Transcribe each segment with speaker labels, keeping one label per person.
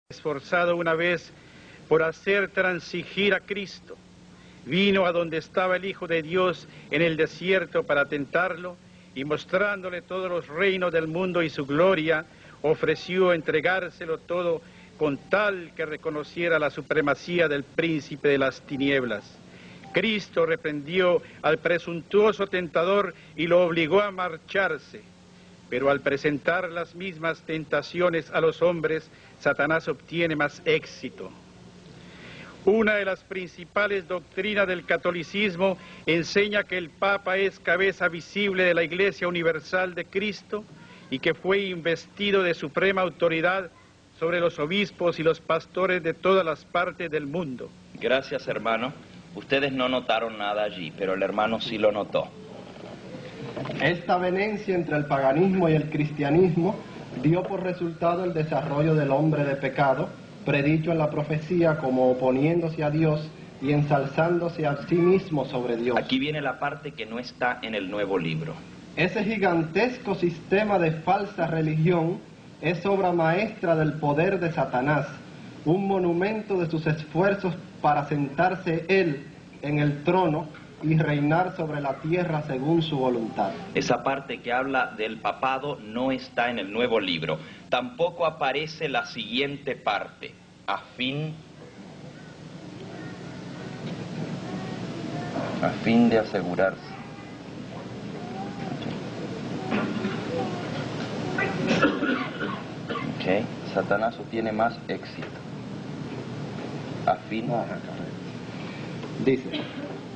Speaker 1: esforzado una vez por hacer transigir a Cristo, vino a donde estaba el Hijo de Dios en el desierto para tentarlo, y mostrándole todos los reinos del mundo y su gloria, ofreció entregárselo todo con tal que reconociera la supremacía del príncipe de las tinieblas. Cristo reprendió al presuntuoso tentador y lo obligó a marcharse. Pero al presentar las mismas tentaciones a los hombres, Satanás obtiene más éxito. Una de las principales doctrinas del catolicismo enseña que el Papa es cabeza visible de la Iglesia Universal de Cristo y que fue investido de suprema autoridad sobre los obispos y los pastores de todas las partes del mundo.
Speaker 2: Gracias, hermano. Ustedes no notaron nada allí, pero el hermano sí lo notó.
Speaker 3: Esta avenencia entre el paganismo y el cristianismo dio por resultado el desarrollo del hombre de pecado, predicho en la profecía como oponiéndose a Dios y ensalzándose a sí mismo sobre Dios.
Speaker 2: Aquí viene la parte que no está en el nuevo libro.
Speaker 3: Ese gigantesco sistema de falsa religión es obra maestra del poder de Satanás, un monumento de sus esfuerzos para sentarse él en el trono y reinar sobre la tierra según su voluntad.
Speaker 2: Esa parte que habla del papado no está en el nuevo libro. Tampoco aparece la siguiente parte, a fin de asegurarse. Ok, Satanás obtiene más éxito. A fin...
Speaker 3: Dice,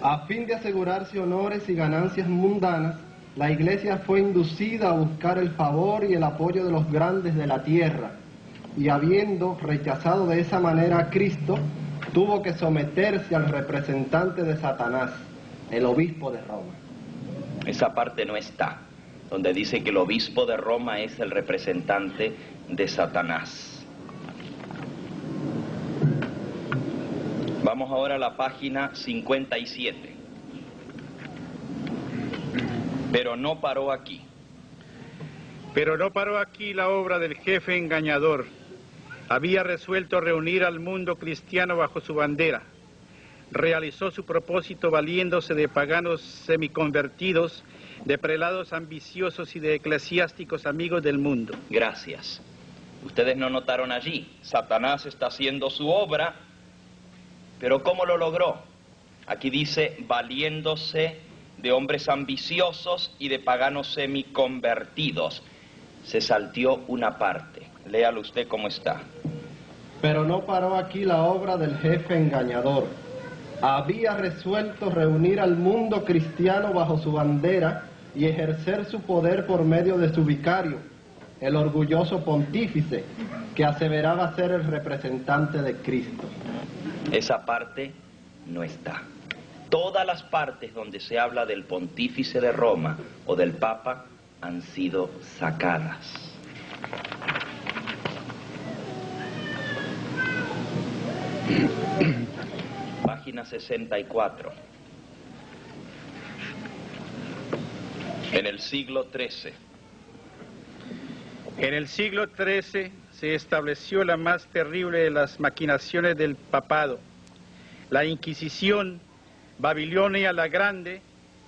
Speaker 3: a fin de asegurarse honores y ganancias mundanas, la Iglesia fue inducida a buscar el favor y el apoyo de los grandes de la tierra, y habiendo rechazado de esa manera a Cristo, tuvo que someterse al representante de Satanás, el obispo de Roma.
Speaker 2: Esa parte no está, donde dice que el obispo de Roma es el representante de Satanás. Vamos ahora a la página 57. Pero no paró aquí.
Speaker 1: Pero no paró aquí la obra del jefe engañador. Había resuelto reunir al mundo cristiano bajo su bandera. Realizó su propósito valiéndose de paganos semiconvertidos, de prelados ambiciosos y de eclesiásticos amigos del mundo.
Speaker 2: Gracias. Ustedes no notaron allí. Satanás está haciendo su obra, pero ¿cómo lo logró? Aquí dice, valiéndose de hombres ambiciosos y de paganos semiconvertidos. Se salteó una parte. Léalo usted cómo está.
Speaker 3: Pero no paró aquí la obra del jefe engañador. Había resuelto reunir al mundo cristiano bajo su bandera y ejercer su poder por medio de su vicario, el orgulloso pontífice, que aseveraba ser el representante de Cristo.
Speaker 2: Esa parte no está. Todas las partes donde se habla del pontífice de Roma o del Papa han sido sacadas. Página 64. En el siglo XIII.
Speaker 1: En el siglo XIII se estableció la más terrible de las maquinaciones del papado. La Inquisición, Babilonia la Grande,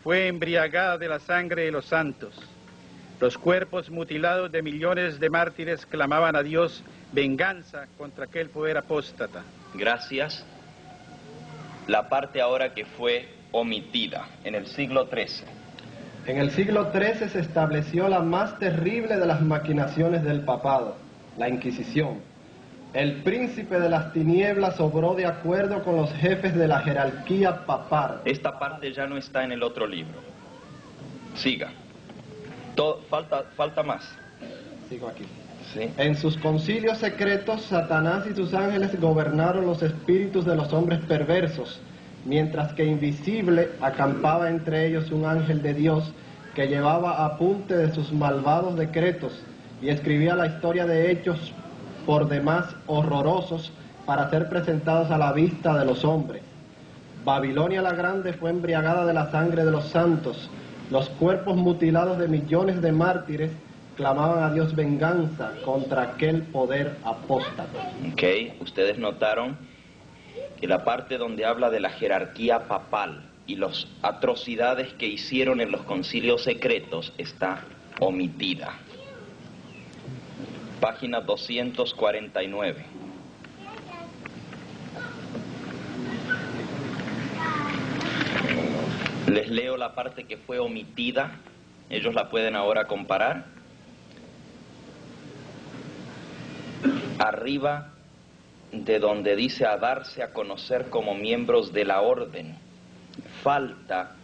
Speaker 1: fue embriagada de la sangre de los santos. Los cuerpos mutilados de millones de mártires clamaban a Dios venganza contra aquel poder apóstata.
Speaker 2: Gracias. La parte ahora que fue omitida, en el siglo XIII.
Speaker 3: En el siglo XIII se estableció la más terrible de las maquinaciones del papado, la Inquisición. El príncipe de las tinieblas obró de acuerdo con los jefes de la jerarquía papal.
Speaker 2: Esta parte ya no está en el otro libro. Siga. Falta más.
Speaker 3: Sigo aquí.
Speaker 2: Sí.
Speaker 3: En sus concilios secretos, Satanás y sus ángeles gobernaron los espíritus de los hombres perversos, mientras que invisible acampaba entre ellos un ángel de Dios que llevaba apunte de sus malvados decretos y escribía la historia de hechos por demás horrorosos para ser presentados a la vista de los hombres. Babilonia la Grande fue embriagada de la sangre de los santos, los cuerpos mutilados de millones de mártires clamaban a Dios venganza contra aquel poder apóstata.
Speaker 2: Ok, ustedes notaron que la parte donde habla de la jerarquía papal y las atrocidades que hicieron en los concilios secretos está omitida. Página 249. Les leo la parte que fue omitida, ellos la pueden ahora comparar. Arriba de donde dice a darse a conocer como miembros de la orden, falta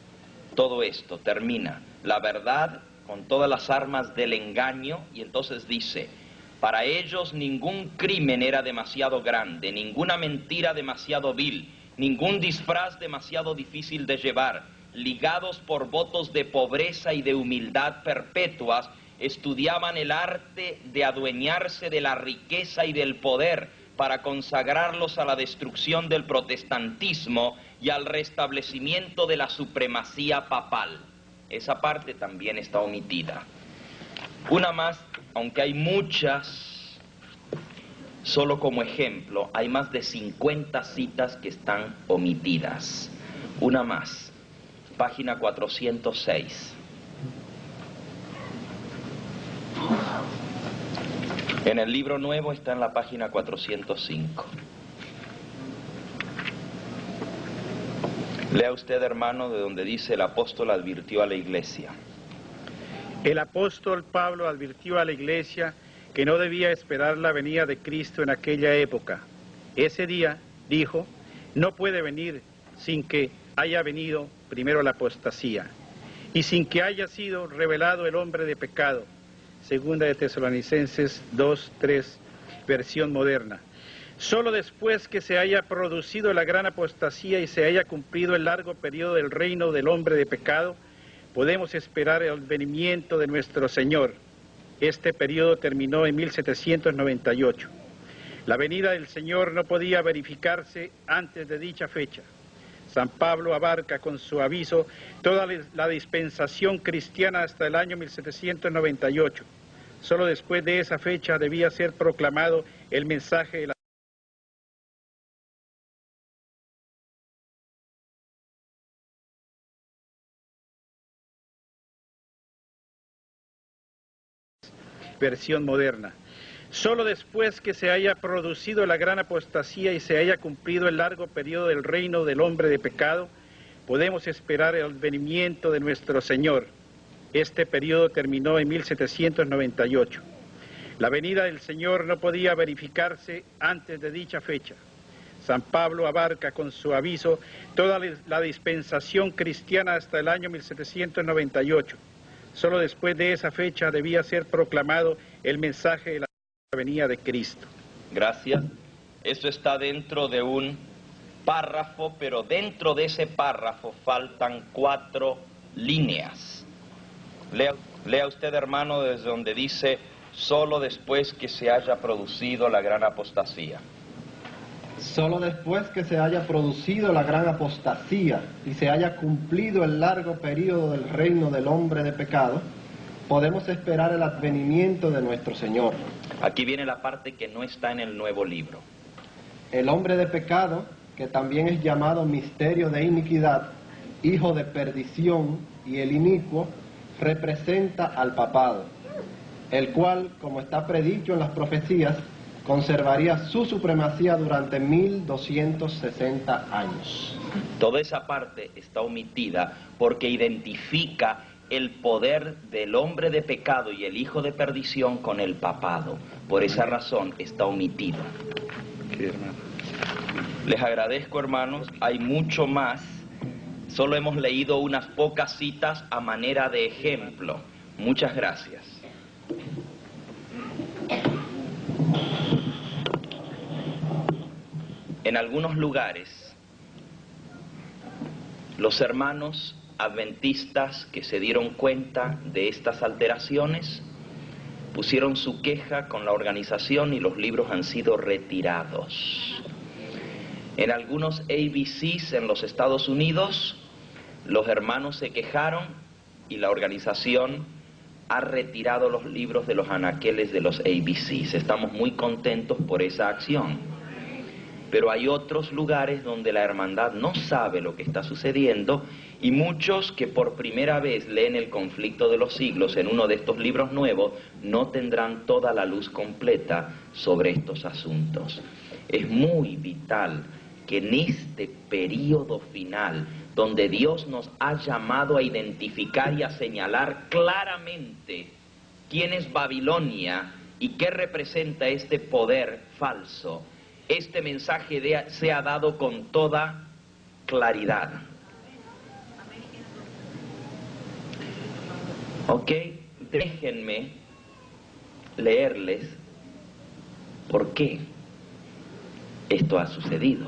Speaker 2: todo esto, termina la verdad con todas las armas del engaño, y entonces dice, para ellos ningún crimen era demasiado grande, ninguna mentira demasiado vil, ningún disfraz demasiado difícil de llevar. Ligados por votos de pobreza y de humildad perpetuas, estudiaban el arte de adueñarse de la riqueza y del poder para consagrarlos a la destrucción del protestantismo y al restablecimiento de la supremacía papal. Esa parte también está omitida. Una más, aunque hay muchas, solo como ejemplo, hay más de 50 citas que están omitidas. Una más. Página 406. En el libro nuevo está en la página 405. Lea usted, hermano, de donde dice el apóstol advirtió a la iglesia.
Speaker 1: El apóstol Pablo advirtió a la iglesia que no debía esperar la venida de Cristo en aquella época. Ese día, dijo, no puede venir sin que haya venido primero la apostasía, y sin que haya sido revelado el hombre de pecado. Segunda de Tesalonicenses 2:3, versión moderna. Solo después que se haya producido la gran apostasía y se haya cumplido el largo periodo del reino del hombre de pecado, podemos esperar el venimiento de nuestro Señor. Este periodo terminó en 1798. La venida del Señor no podía verificarse antes de dicha fecha. San Pablo abarca con su aviso toda la dispensación cristiana hasta el año 1798. Solo después de esa fecha debía ser proclamado el mensaje de la versión moderna. Solo después que se haya producido la gran apostasía y se haya cumplido el largo periodo del reino del hombre de pecado, podemos esperar el venimiento de nuestro Señor. Este periodo terminó en 1798. La venida del Señor no podía verificarse antes de dicha fecha. San Pablo abarca con su aviso toda la dispensación cristiana hasta el año 1798. Solo después de esa fecha debía ser proclamado el mensaje de la venida de Cristo.
Speaker 2: Gracias. Esto está dentro de un párrafo, pero dentro de ese párrafo faltan 4 líneas. Lea usted, hermano, desde donde dice, solo después que se haya producido la gran apostasía.
Speaker 3: Solo después que se haya producido la gran apostasía y se haya cumplido el largo periodo del reino del hombre de pecado, podemos esperar el advenimiento de nuestro Señor.
Speaker 2: Aquí viene la parte que no está en el nuevo libro.
Speaker 3: El hombre de pecado, que también es llamado misterio de iniquidad, hijo de perdición y el inicuo, representa al papado, el cual, como está predicho en las profecías, conservaría su supremacía durante 1260 años.
Speaker 2: Toda esa parte está omitida porque identifica el poder del hombre de pecado y el hijo de perdición con el papado. Por esa razón está omitido. Les agradezco, hermanos, hay mucho más. Solo hemos leído unas pocas citas a manera de ejemplo. Muchas gracias. En algunos lugares, los hermanos adventistas que se dieron cuenta de estas alteraciones pusieron su queja con la organización y los libros han sido retirados. En algunos ABCs en los Estados Unidos, los hermanos se quejaron y la organización ha retirado los libros de los anaqueles de los ABCs. Estamos muy contentos por esa acción. Pero hay otros lugares donde la hermandad no sabe lo que está sucediendo, y muchos que por primera vez leen El conflicto de los siglos en uno de estos libros nuevos no tendrán toda la luz completa sobre estos asuntos. Es muy vital que en este periodo final, donde Dios nos ha llamado a identificar y a señalar claramente quién es Babilonia y qué representa este poder falso, este mensaje sea dado con toda claridad. Ok, déjenme leerles por qué esto ha sucedido.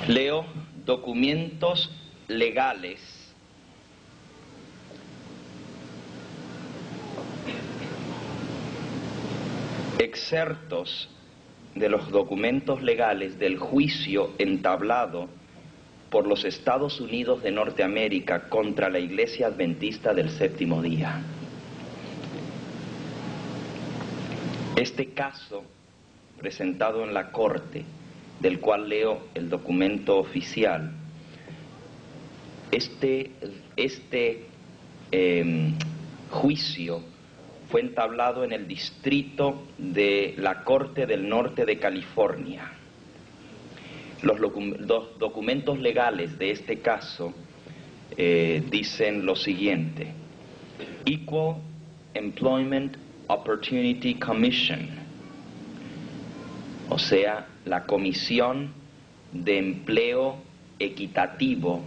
Speaker 2: Leo documentos legales excerptos de los documentos legales del juicio entablado por los Estados Unidos de Norteamérica contra la Iglesia Adventista del Séptimo Día. Este caso presentado en la Corte, del cual leo el documento oficial, este juicio fue entablado en el distrito de la Corte del Norte de California. Los documentos legales de este caso dicen lo siguiente: Equal Employment Opportunity Commission, o sea, la Comisión de Empleo Equitativo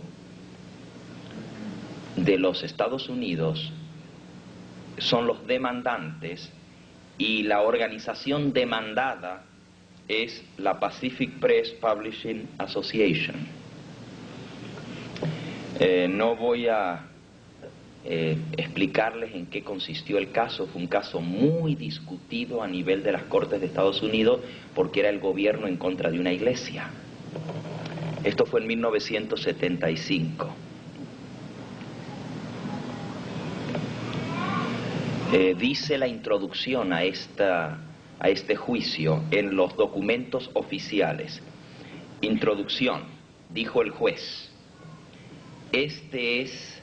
Speaker 2: de los Estados Unidos, son los demandantes, y la organización demandada es la Pacific Press Publishing Association. No voy a explicarles en qué consistió el caso. Fue un caso muy discutido a nivel de las Cortes de Estados Unidos porque era el gobierno en contra de una iglesia. Esto fue en 1975. Dice la introducción a este juicio en los documentos oficiales. Introducción, dijo el juez: este es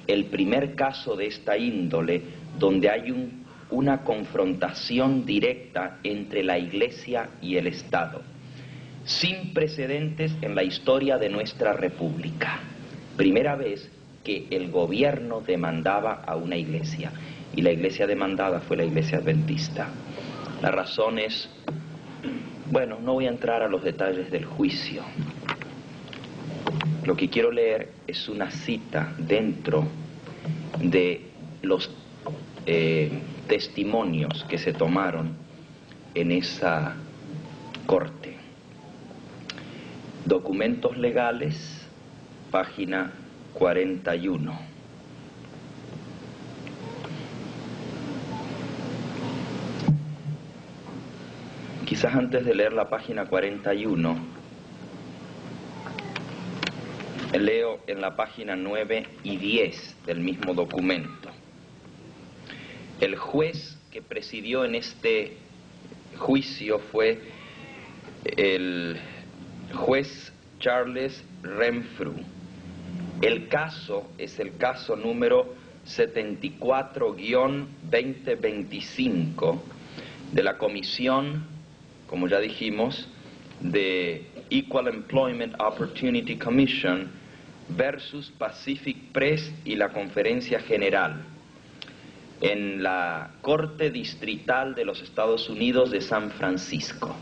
Speaker 2: el primer caso de esta índole donde hay una confrontación directa entre la Iglesia y el Estado, sin precedentes en la historia de nuestra República. Primera vez que el gobierno demandaba a una iglesia, y la iglesia demandada fue la Iglesia Adventista. La razón es, bueno, no voy a entrar a los detalles del juicio. Lo que quiero leer es una cita dentro de los testimonios que se tomaron en esa corte. Documentos legales, página 41. Quizás antes de leer la página 41, leo en la página 9 y 10 del mismo documento. El juez que presidió en este juicio fue el juez Charles Renfrew. El caso es el caso número 74-2025 de la Comisión, como ya dijimos, de Equal Employment Opportunity Commission versus Pacific Press y la Conferencia General. en la Corte Distrital de los Estados Unidos de San Francisco.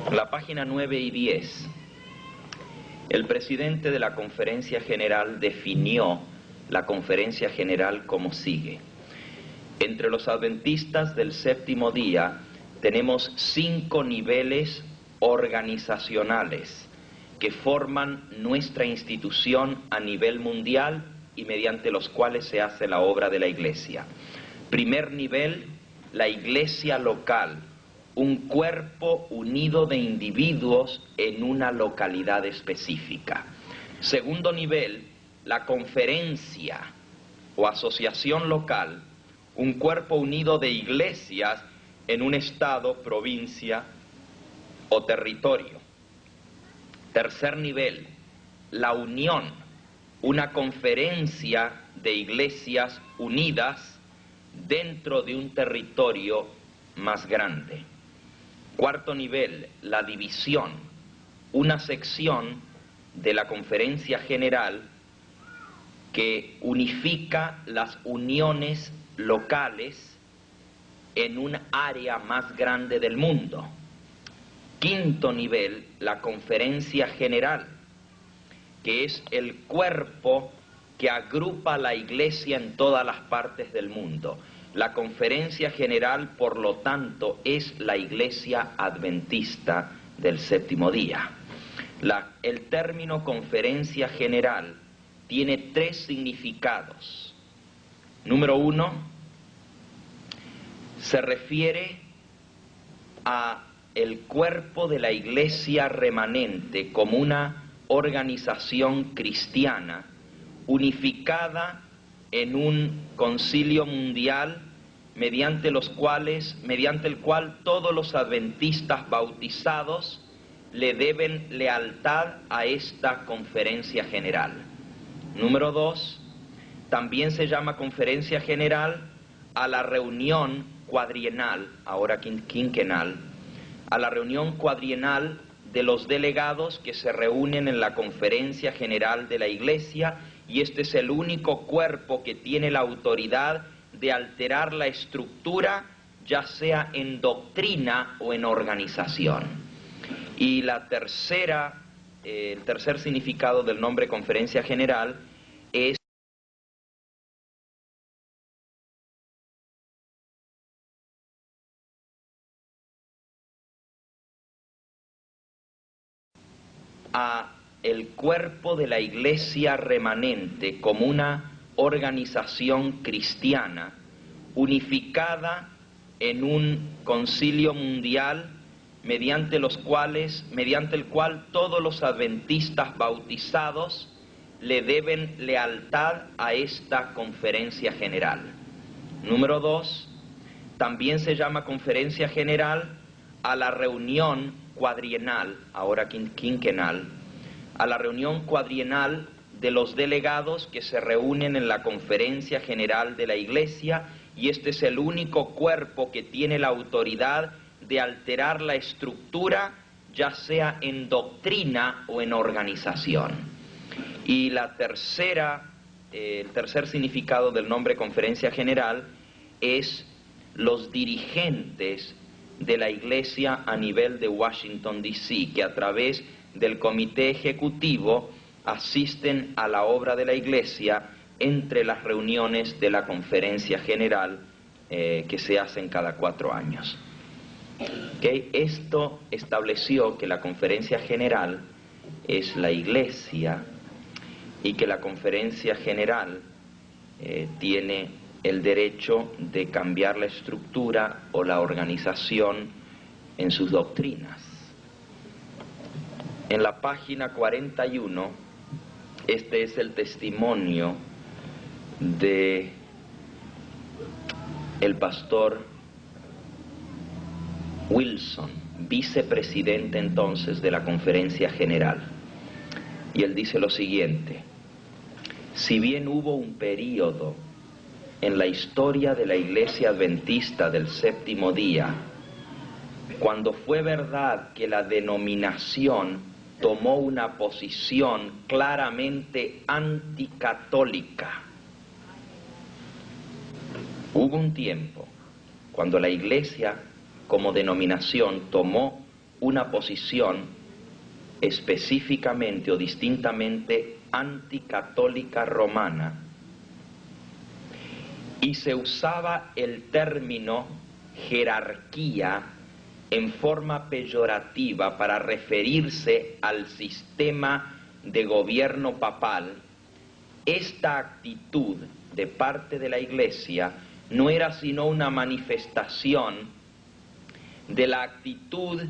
Speaker 2: En la página 9 y 10, el presidente de la Conferencia General definió la Conferencia General como sigue. Entre los adventistas del séptimo día tenemos 5 niveles organizacionales que forman nuestra institución a nivel mundial y mediante los cuales se hace la obra de la Iglesia. Primer nivel, la Iglesia local, un cuerpo unido de individuos en una localidad específica. Segundo nivel, la conferencia o asociación local, un cuerpo unido de iglesias en un estado, provincia o territorio. Tercer nivel, la unión, una conferencia de iglesias unidas dentro de un territorio más grande. Cuarto nivel, la división, una sección de la Conferencia General que unifica las uniones locales en un área más grande del mundo. Quinto nivel, la Conferencia General, que es el cuerpo que agrupa a la Iglesia en todas las partes del mundo. La Conferencia General, por lo tanto, es la Iglesia Adventista del séptimo día. El término Conferencia General tiene 3 significados. Número 1, se refiere a el cuerpo de la Iglesia remanente como una organización cristiana unificada en un concilio mundial mediante el cual todos los adventistas bautizados le deben lealtad a esta Conferencia General. Número 2, también se llama Conferencia General a la reunión cuadrienal, ahora quinquenal, a la reunión cuadrienal de los delegados que se reúnen en la Conferencia General de la Iglesia, y este es el único cuerpo que tiene la autoridad de alterar la estructura, ya sea en doctrina o en organización. Y el tercer significado del nombre Conferencia General es a el cuerpo de la Iglesia remanente como una organización cristiana unificada en un concilio mundial mediante el cual todos los adventistas bautizados le deben lealtad a esta Conferencia General. Número 2, también se llama Conferencia General a la reunión cuadrienal, ahora quinquenal, a la reunión cuadrienal de los delegados que se reúnen en la Conferencia General de la Iglesia, y este es el único cuerpo que tiene la autoridad de alterar la estructura, ya sea en doctrina o en organización. Y el tercer significado del nombre Conferencia General es los dirigentes de la Iglesia a nivel de Washington, D.C., que a través del Comité Ejecutivo asisten a la obra de la Iglesia entre las reuniones de la Conferencia General que se hacen cada 4 años. Esto estableció que la Conferencia General es la Iglesia y que la Conferencia General tiene el derecho de cambiar la estructura o la organización en sus doctrinas. En la página 41, este es el testimonio de el pastor Wilson, vicepresidente entonces de la Conferencia General. Y él dice lo siguiente: si bien hubo un período en la historia de la Iglesia Adventista del séptimo día cuando fue verdad que la denominación tomó una posición claramente anticatólica, Hubo un tiempo cuando la Iglesia como denominación tomó una posición específicamente o distintamente anticatólica romana, y se usaba el término jerarquía en forma peyorativa para referirse al sistema de gobierno papal. Esta actitud de parte de la Iglesia no era sino una manifestación de la actitud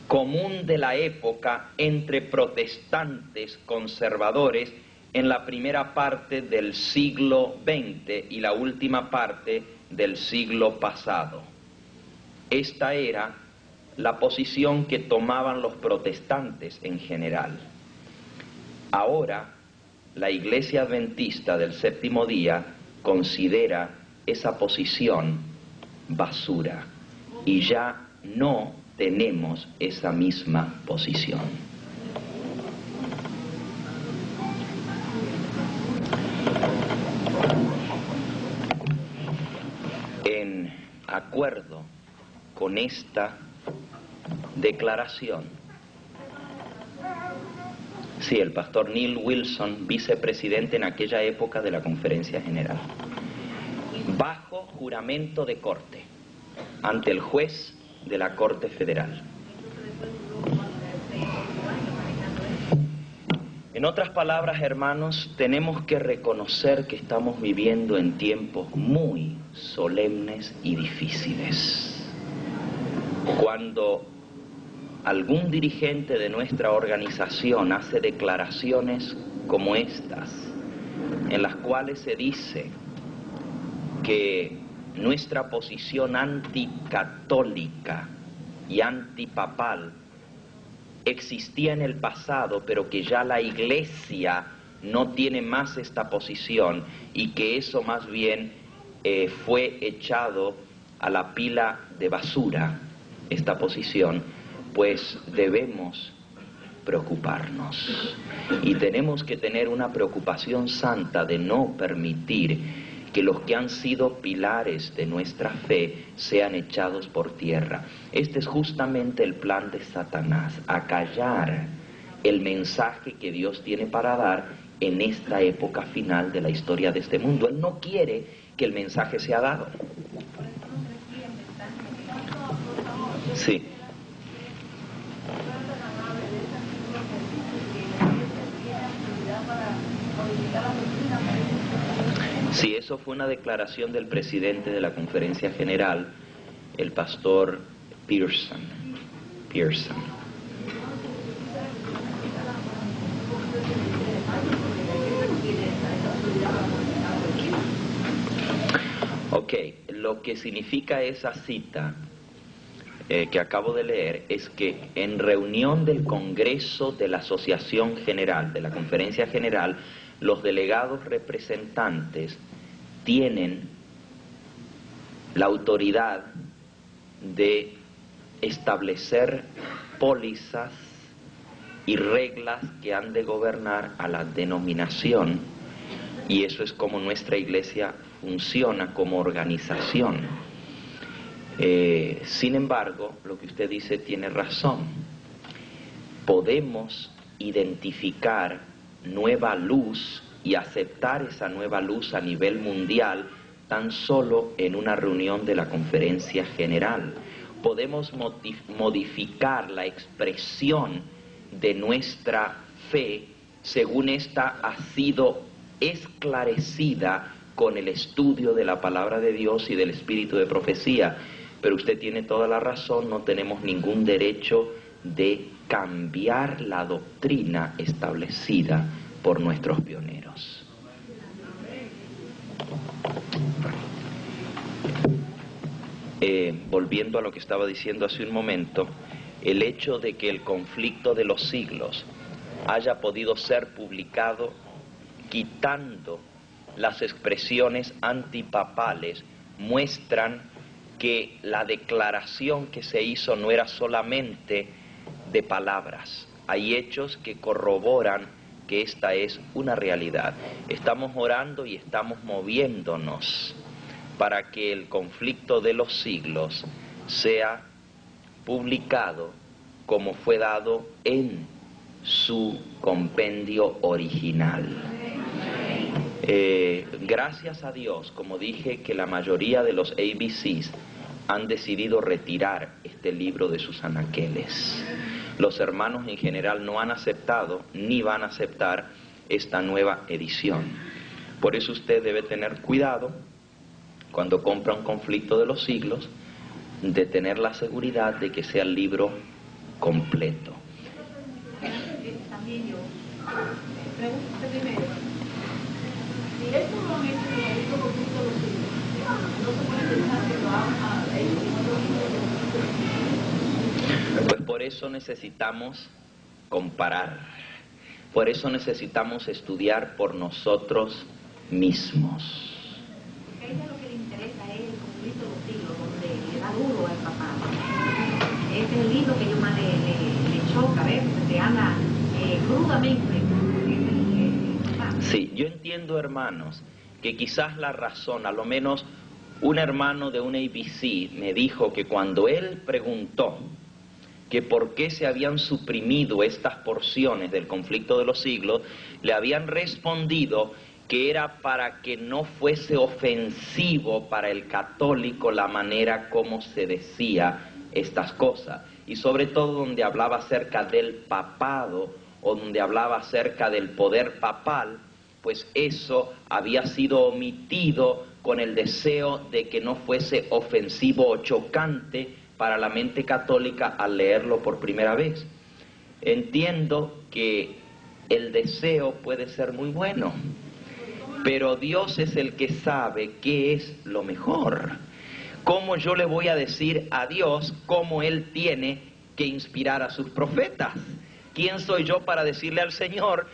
Speaker 2: común de la época entre protestantes conservadores en la primera parte del siglo XX y la última parte del siglo pasado. Esta era la posición que tomaban los protestantes en general. Ahora, la Iglesia Adventista del Séptimo Día considera esa posición basura y ya no tenemos esa misma posición. En acuerdo con esta declaración, sí, el pastor Neil Wilson, vicepresidente en aquella época de la Conferencia General, bajo juramento de corte ante el juez de la Corte Federal. En otras palabras, hermanos, tenemos que reconocer que estamos viviendo en tiempos muy solemnes y difíciles. Cuando algún dirigente de nuestra organización hace declaraciones como estas, en las cuales se dice que nuestra posición anticatólica y antipapal existía en el pasado, pero que ya la Iglesia no tiene más esta posición y que eso más bien fue echado a la pila de basura, esta posición, pues debemos preocuparnos y tenemos que tener una preocupación santa de no permitir que los que han sido pilares de nuestra fe sean echados por tierra. Este es justamente el plan de Satanás, acallar el mensaje que Dios tiene para dar en esta época final de la historia de este mundo. Él no quiere que el mensaje sea dado. Sí. Sí, eso fue una declaración del presidente de la Conferencia General, el pastor Pearson. Ok, lo que significa esa cita que acabo de leer es que en reunión del Congreso de la Asociación General, de la Conferencia General, los delegados representantes tienen la autoridad de establecer pólizas y reglas que han de gobernar a la denominación, y eso es como nuestra iglesia funciona como organización. Sin embargo, lo que usted dice tiene razón. Podemos identificar nueva luz y aceptar esa nueva luz a nivel mundial tan solo en una reunión de la Conferencia General. Podemos modificar la expresión de nuestra fe según ésta ha sido esclarecida con el estudio de la palabra de Dios y del espíritu de profecía. Pero usted tiene toda la razón, no tenemos ningún derecho de cambiar la doctrina establecida por nuestros pioneros. Volviendo a lo que estaba diciendo hace un momento, el hecho de que el conflicto de los siglos haya podido ser publicado quitando las expresiones antipapales muestran que la declaración que se hizo no era solamente de palabras. Hay hechos que corroboran que esta es una realidad. Estamos orando y estamos moviéndonos para que el conflicto de los siglos sea publicado como fue dado en su compendio original. Gracias a Dios, como dije, que la mayoría de los ABCs han decidido retirar este libro de sus anaqueles. Los hermanos en general no han aceptado ni van a aceptar esta nueva edición. Por eso usted debe tener cuidado cuando compra un conflicto de los siglos, de tener la seguridad de que sea el libro completo.
Speaker 4: También yo pregunto primero, si esto lo han hecho en el libro conflicto de los siglos, no se puede pensar que lo hagan en otro libro.
Speaker 2: Pues por eso necesitamos comparar, por eso necesitamos estudiar por nosotros mismos.
Speaker 4: Porque a ella lo que le interesa es el conflicto de los siglos, donde le da duro al papá. Ese es el libro que yo más le choca, ¿ves? Se habla crudamente.
Speaker 2: Sí, yo entiendo, hermanos, que quizás la razón, a lo menos un hermano de un ABC me dijo que cuando él preguntó que por qué se habían suprimido estas porciones del conflicto de los siglos, le habían respondido que era para que no fuese ofensivo para el católico la manera como se decía estas cosas, y sobre todo donde hablaba acerca del papado o donde hablaba acerca del poder papal, pues eso había sido omitido con el deseo de que no fuese ofensivo o chocante para la mente católica al leerlo por primera vez. Entiendo que el deseo puede ser muy bueno, pero Dios es el que sabe qué es lo mejor. ¿Cómo yo le voy a decir a Dios cómo Él tiene que inspirar a sus profetas? ¿Quién soy yo para decirle al Señor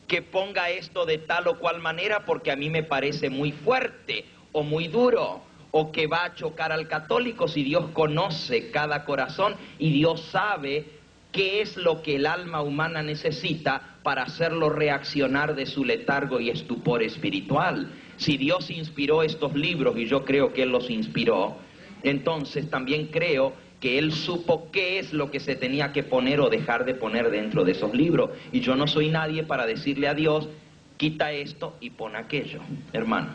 Speaker 2: que ponga esto de tal o cual manera porque a mí me parece muy fuerte o muy duro, o que va a chocar al católico, si Dios conoce cada corazón y Dios sabe qué es lo que el alma humana necesita para hacerlo reaccionar de su letargo y estupor espiritual? Si Dios inspiró estos libros, y yo creo que Él los inspiró, entonces también creo que Él supo qué es lo que se tenía que poner o dejar de poner dentro de esos libros. Y yo no soy nadie para decirle a Dios, quita esto y pon aquello, hermano.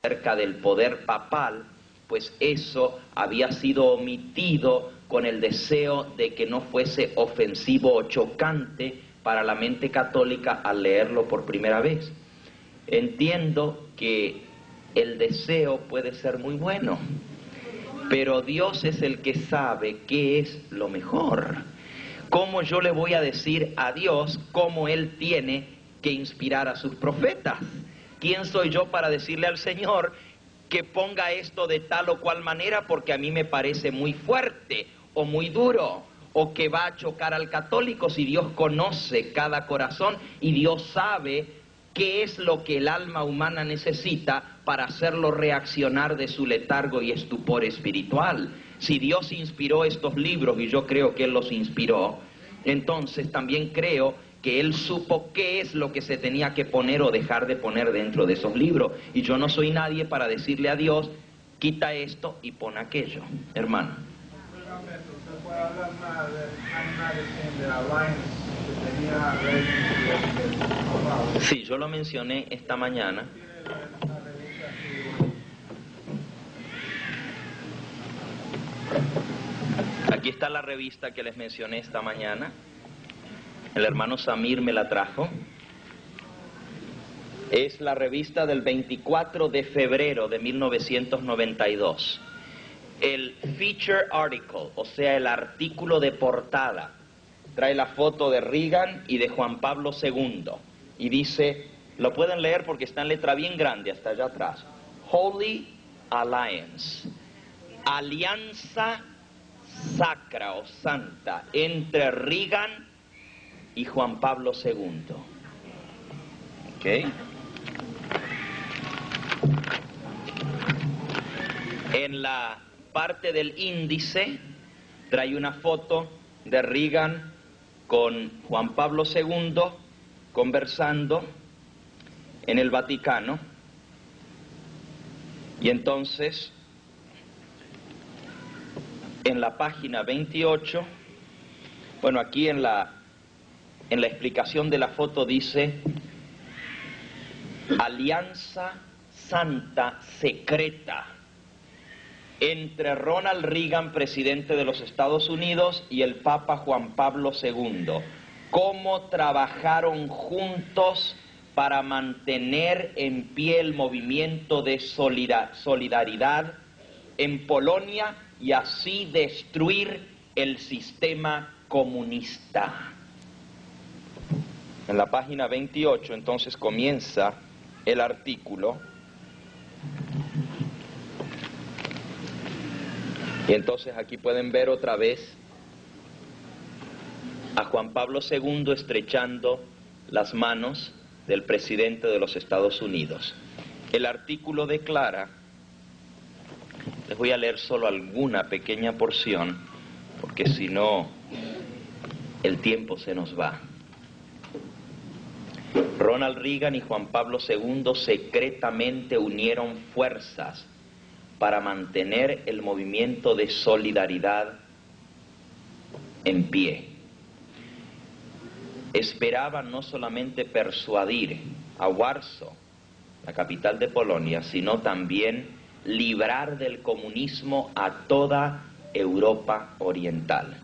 Speaker 2: Acerca del poder papal, pues eso había sido omitido con el deseo de que no fuese ofensivo o chocante para la mente católica al leerlo por primera vez. Entiendo que el deseo puede ser muy bueno, pero Dios es el que sabe qué es lo mejor. ¿Cómo yo le voy a decir a Dios cómo Él tiene que inspirar a sus profetas? ¿Quién soy yo para decirle al Señor que ponga esto de tal o cual manera porque a mí me parece muy fuerte o muy duro, o que va a chocar al católico, si Dios conoce cada corazón y Dios sabe qué es lo que el alma humana necesita para hacerlo reaccionar de su letargo y estupor espiritual? Si Dios inspiró estos libros, y yo creo que Él los inspiró, entonces también creo que Él supo qué es lo que se tenía que poner o dejar de poner dentro de esos libros. Y yo no soy nadie para decirle a Dios, quita esto y pon aquello, hermano.
Speaker 5: ¿Usted puede hablar más del Magazine de Alliance que tenía?
Speaker 2: Sí, yo lo mencioné esta mañana. Aquí está la revista que les mencioné esta mañana. El hermano Samir me la trajo. Es la revista del 24 de febrero de 1992. El feature article, o sea, el artículo de portada, trae la foto de Reagan y de Juan Pablo II. Y dice, lo pueden leer porque está en letra bien grande hasta allá atrás. Holy Alliance. Alianza sacra o santa entre Reagan y Juan Pablo II. ¿Ok? En la parte del índice trae una foto de Reagan con Juan Pablo II conversando en el Vaticano. Y entonces, en la página 28, bueno, aquí en la explicación de la foto dice: alianza santa secreta entre Ronald Reagan, presidente de los Estados Unidos, y el Papa Juan Pablo II. Cómo trabajaron juntos para mantener en pie el movimiento de solidaridad en Polonia y así destruir el sistema comunista. En la página 28 entonces comienza el artículo. Y entonces aquí pueden ver otra vez a Juan Pablo II estrechando las manos del presidente de los Estados Unidos. El artículo declara, les voy a leer solo alguna pequeña porción, porque si no, el tiempo se nos va. Ronald Reagan y Juan Pablo II secretamente unieron fuerzas para mantener el movimiento de solidaridad en pie. Esperaban no solamente persuadir a Warsaw, la capital de Polonia, sino también librar del comunismo a toda Europa Oriental.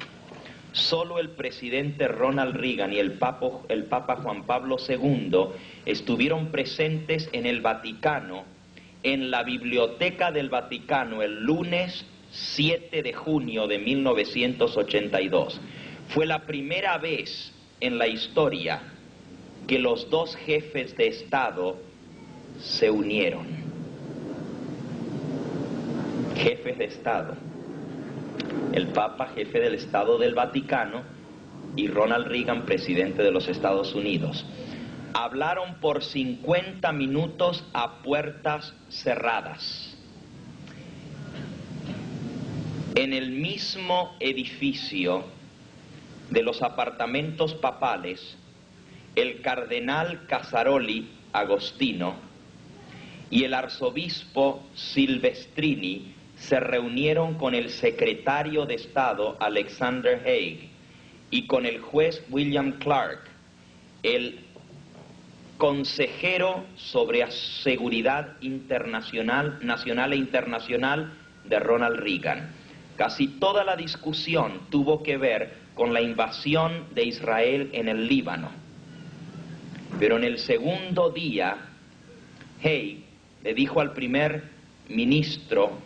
Speaker 2: Solo el presidente Ronald Reagan y el Papa Juan Pablo II estuvieron presentes en el Vaticano, en la Biblioteca del Vaticano, el lunes 7 de junio de 1982. Fue la primera vez en la historia que los dos jefes de Estado se unieron. Jefes de Estado. El Papa, jefe del Estado del Vaticano, y Ronald Reagan, presidente de los Estados Unidos. Hablaron por 50 minutos a puertas cerradas. En el mismo edificio de los apartamentos papales, el cardenal Casaroli Agostino y el arzobispo Silvestrini se reunieron con el secretario de Estado Alexander Haig y con el juez William Clark, el consejero sobre seguridad nacional e internacional de Ronald Reagan. Casi toda la discusión tuvo que ver con la invasión de Israel en el Líbano. Pero en el segundo día, Haig le dijo al primer ministro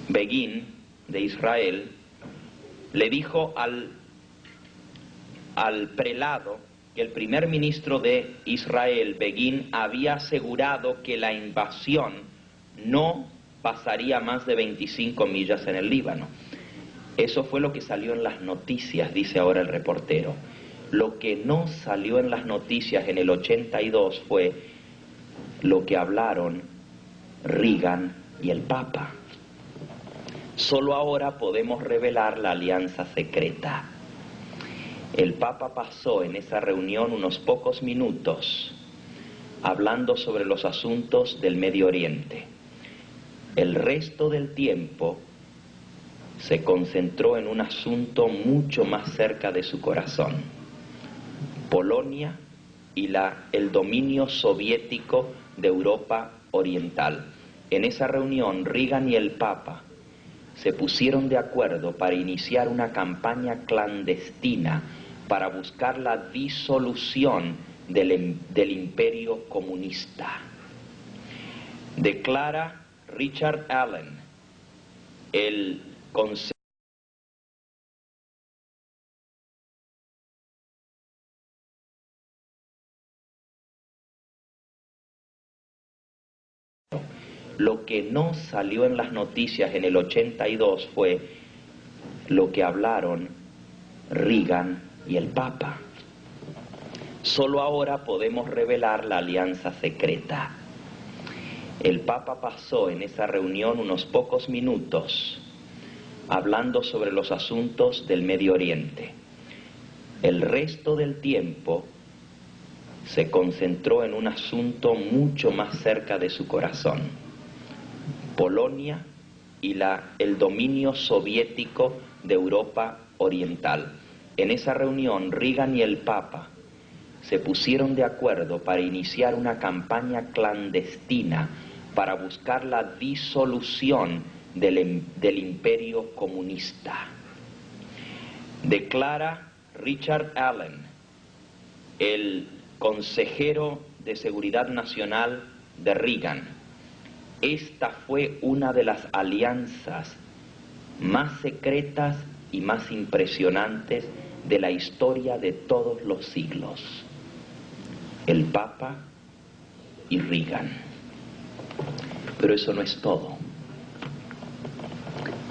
Speaker 2: Begin de Israel, le dijo al prelado que el primer ministro de Israel, Begin, había asegurado que la invasión no pasaría más de 25 millas en el Líbano. Eso fue lo que salió en las noticias, dice ahora el reportero. Lo que no salió en las noticias en el 82 fue lo que hablaron Reagan y el Papa. Solo ahora podemos revelar la alianza secreta. El Papa pasó en esa reunión unos pocos minutos hablando sobre los asuntos del Medio Oriente. El resto del tiempo se concentró en un asunto mucho más cerca de su corazón: Polonia y el dominio soviético de Europa Oriental. En esa reunión, Reagan y el Papa se pusieron de acuerdo para iniciar una campaña clandestina para buscar la disolución del imperio comunista. Declara Richard Allen, el consejero Lo que no salió en las noticias en el 82 fue lo que hablaron Reagan y el Papa. Solo ahora podemos revelar la alianza secreta. El Papa pasó en esa reunión unos pocos minutos hablando sobre los asuntos del Medio Oriente. El resto del tiempo se concentró en un asunto mucho más cerca de su corazón: Polonia y el dominio soviético de Europa Oriental. En esa reunión, Reagan y el Papa se pusieron de acuerdo para iniciar una campaña clandestina para buscar la disolución del imperio comunista. Declara Richard Allen, el consejero de Seguridad Nacional de Reagan: esta fue una de las alianzas más secretas y más impresionantes de la historia de todos los siglos. El Papa y Reagan. Pero eso no es todo.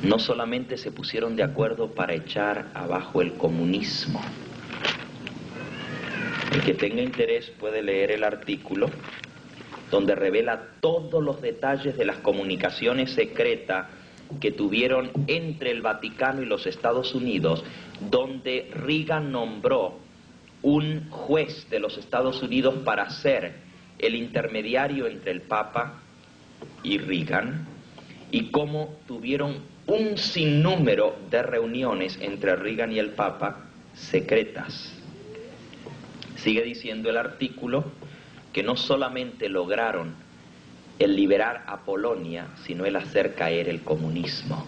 Speaker 2: No solamente se pusieron de acuerdo para echar abajo el comunismo. El que tenga interés puede leer el artículo donde revela todos los detalles de las comunicaciones secretas que tuvieron entre el Vaticano y los Estados Unidos, donde Reagan nombró un juez de los Estados Unidos para ser el intermediario entre el Papa y Reagan, y cómo tuvieron un sinnúmero de reuniones entre Reagan y el Papa secretas. Sigue diciendo el artículo que no solamente lograron el liberar a Polonia, sino el hacer caer el comunismo.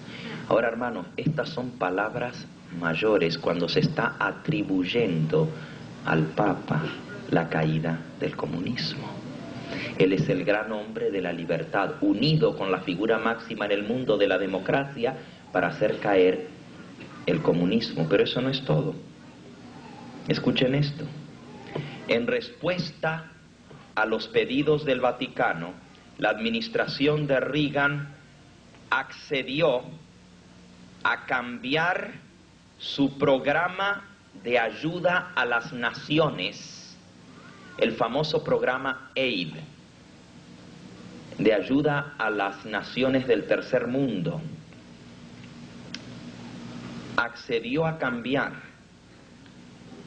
Speaker 2: Ahora, hermanos, estas son palabras mayores cuando se está atribuyendo al Papa la caída del comunismo. Él es el gran hombre de la libertad, unido con la figura máxima en el mundo de la democracia para hacer caer el comunismo. Pero eso no es todo. Escuchen esto. En respuesta a los pedidos del Vaticano, la administración de Reagan accedió a cambiar su programa de ayuda a las naciones, el famoso programa AID, de ayuda a las naciones del tercer mundo. Accedió a cambiar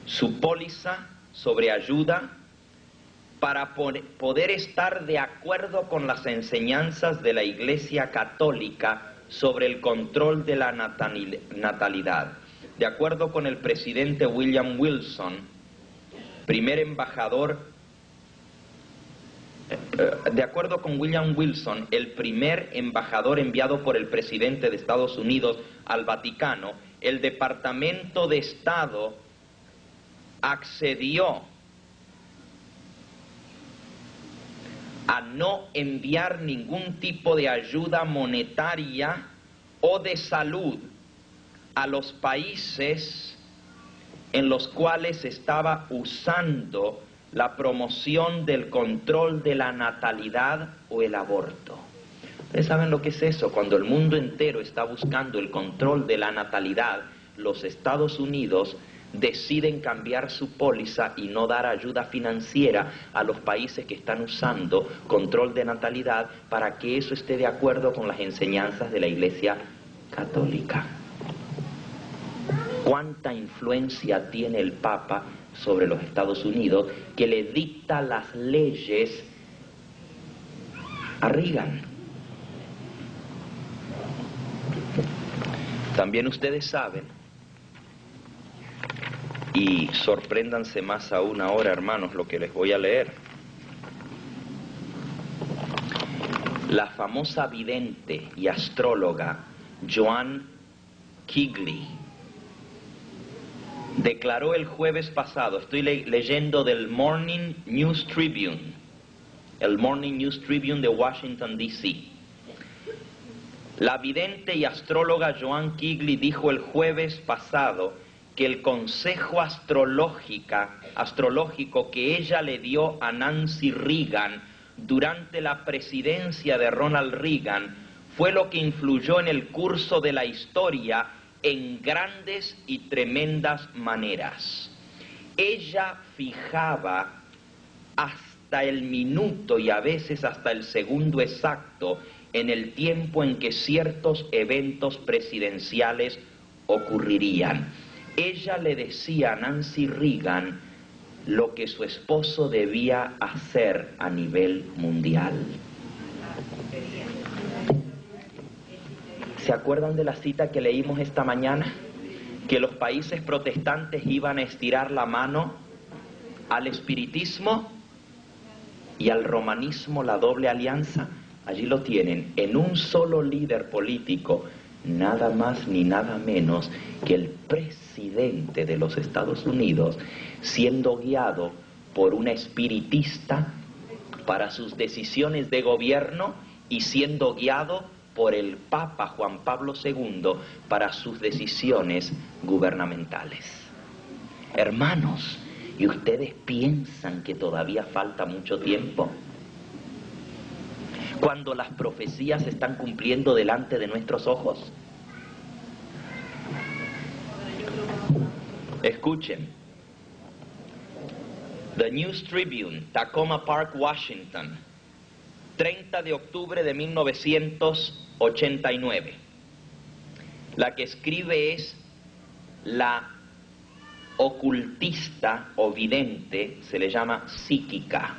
Speaker 2: su póliza sobre ayuda para poder estar de acuerdo con las enseñanzas de la Iglesia Católica sobre el control de la natalidad. De acuerdo con el presidente William Wilson, primer embajador, de acuerdo con William Wilson, el primer embajador enviado por el presidente de Estados Unidos al Vaticano, el Departamento de Estado accedió a no enviar ningún tipo de ayuda monetaria o de salud a los países en los cuales estaba usando la promoción del control de la natalidad o el aborto. ¿Ustedes saben lo que es eso? Cuando el mundo entero está buscando el control de la natalidad, los Estados Unidos deciden cambiar su póliza y no dar ayuda financiera a los países que están usando control de natalidad para que eso esté de acuerdo con las enseñanzas de la Iglesia Católica. ¿Cuánta influencia tiene el Papa sobre los Estados Unidos que le dicta las leyes a Reagan? También ustedes saben, y sorpréndanse más aún ahora, hermanos, lo que les voy a leer. La famosa vidente y astróloga Joan Kegley declaró el jueves pasado, estoy leyendo del Morning News Tribune, el Morning News Tribune de Washington, D.C. La vidente y astróloga Joan Kegley dijo el jueves pasado que el consejo astrológico que ella le dio a Nancy Reagan durante la presidencia de Ronald Reagan fue lo que influyó en el curso de la historia en grandes y tremendas maneras. Ella fijaba hasta el minuto y a veces hasta el segundo exacto en el tiempo en que ciertos eventos presidenciales ocurrirían. Ella le decía a Nancy Reagan lo que su esposo debía hacer a nivel mundial. ¿Se acuerdan de la cita que leímos esta mañana? Que los países protestantes iban a estirar la mano al espiritismo y al romanismo, la doble alianza. Allí lo tienen, en un solo líder político, nada más ni nada menos que el presidente de los Estados Unidos, siendo guiado por una espiritista para sus decisiones de gobierno y siendo guiado por el Papa Juan Pablo II para sus decisiones gubernamentales. Hermanos, ¿y ustedes piensan que todavía falta mucho tiempo? Cuando las profecías se están cumpliendo delante de nuestros ojos. Escuchen. The News Tribune, Tacoma Park, Washington, 30 de octubre de 1989. La que escribe es la ocultista o vidente, se le llama psíquica,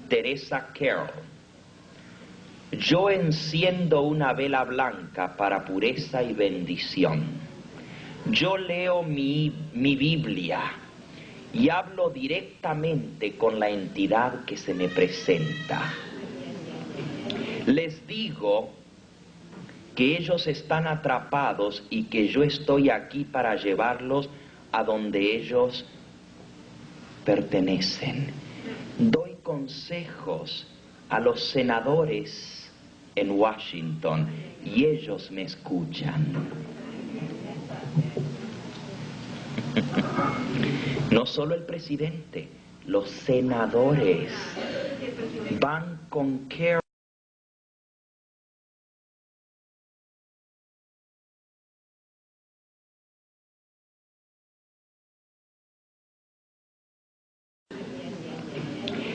Speaker 2: Teresa Carroll. Yo enciendo una vela blanca para pureza y bendición. Yo leo mi Biblia y hablo directamente con la entidad que se me presenta. Les digo que ellos están atrapados y que yo estoy aquí para llevarlos a donde ellos pertenecen. Doy consejos a los senadores en Washington y ellos me escuchan. No solo el presidente, los senadores van con Carroll.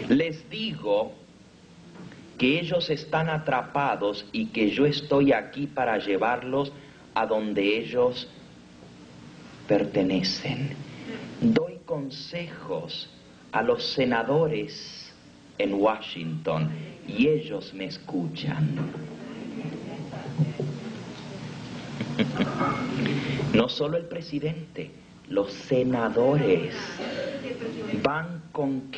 Speaker 2: Les digo que ellos están atrapados y que yo estoy aquí para llevarlos a donde ellos pertenecen. Doy consejos a los senadores en Washington y ellos me escuchan. No solo el presidente, los senadores van con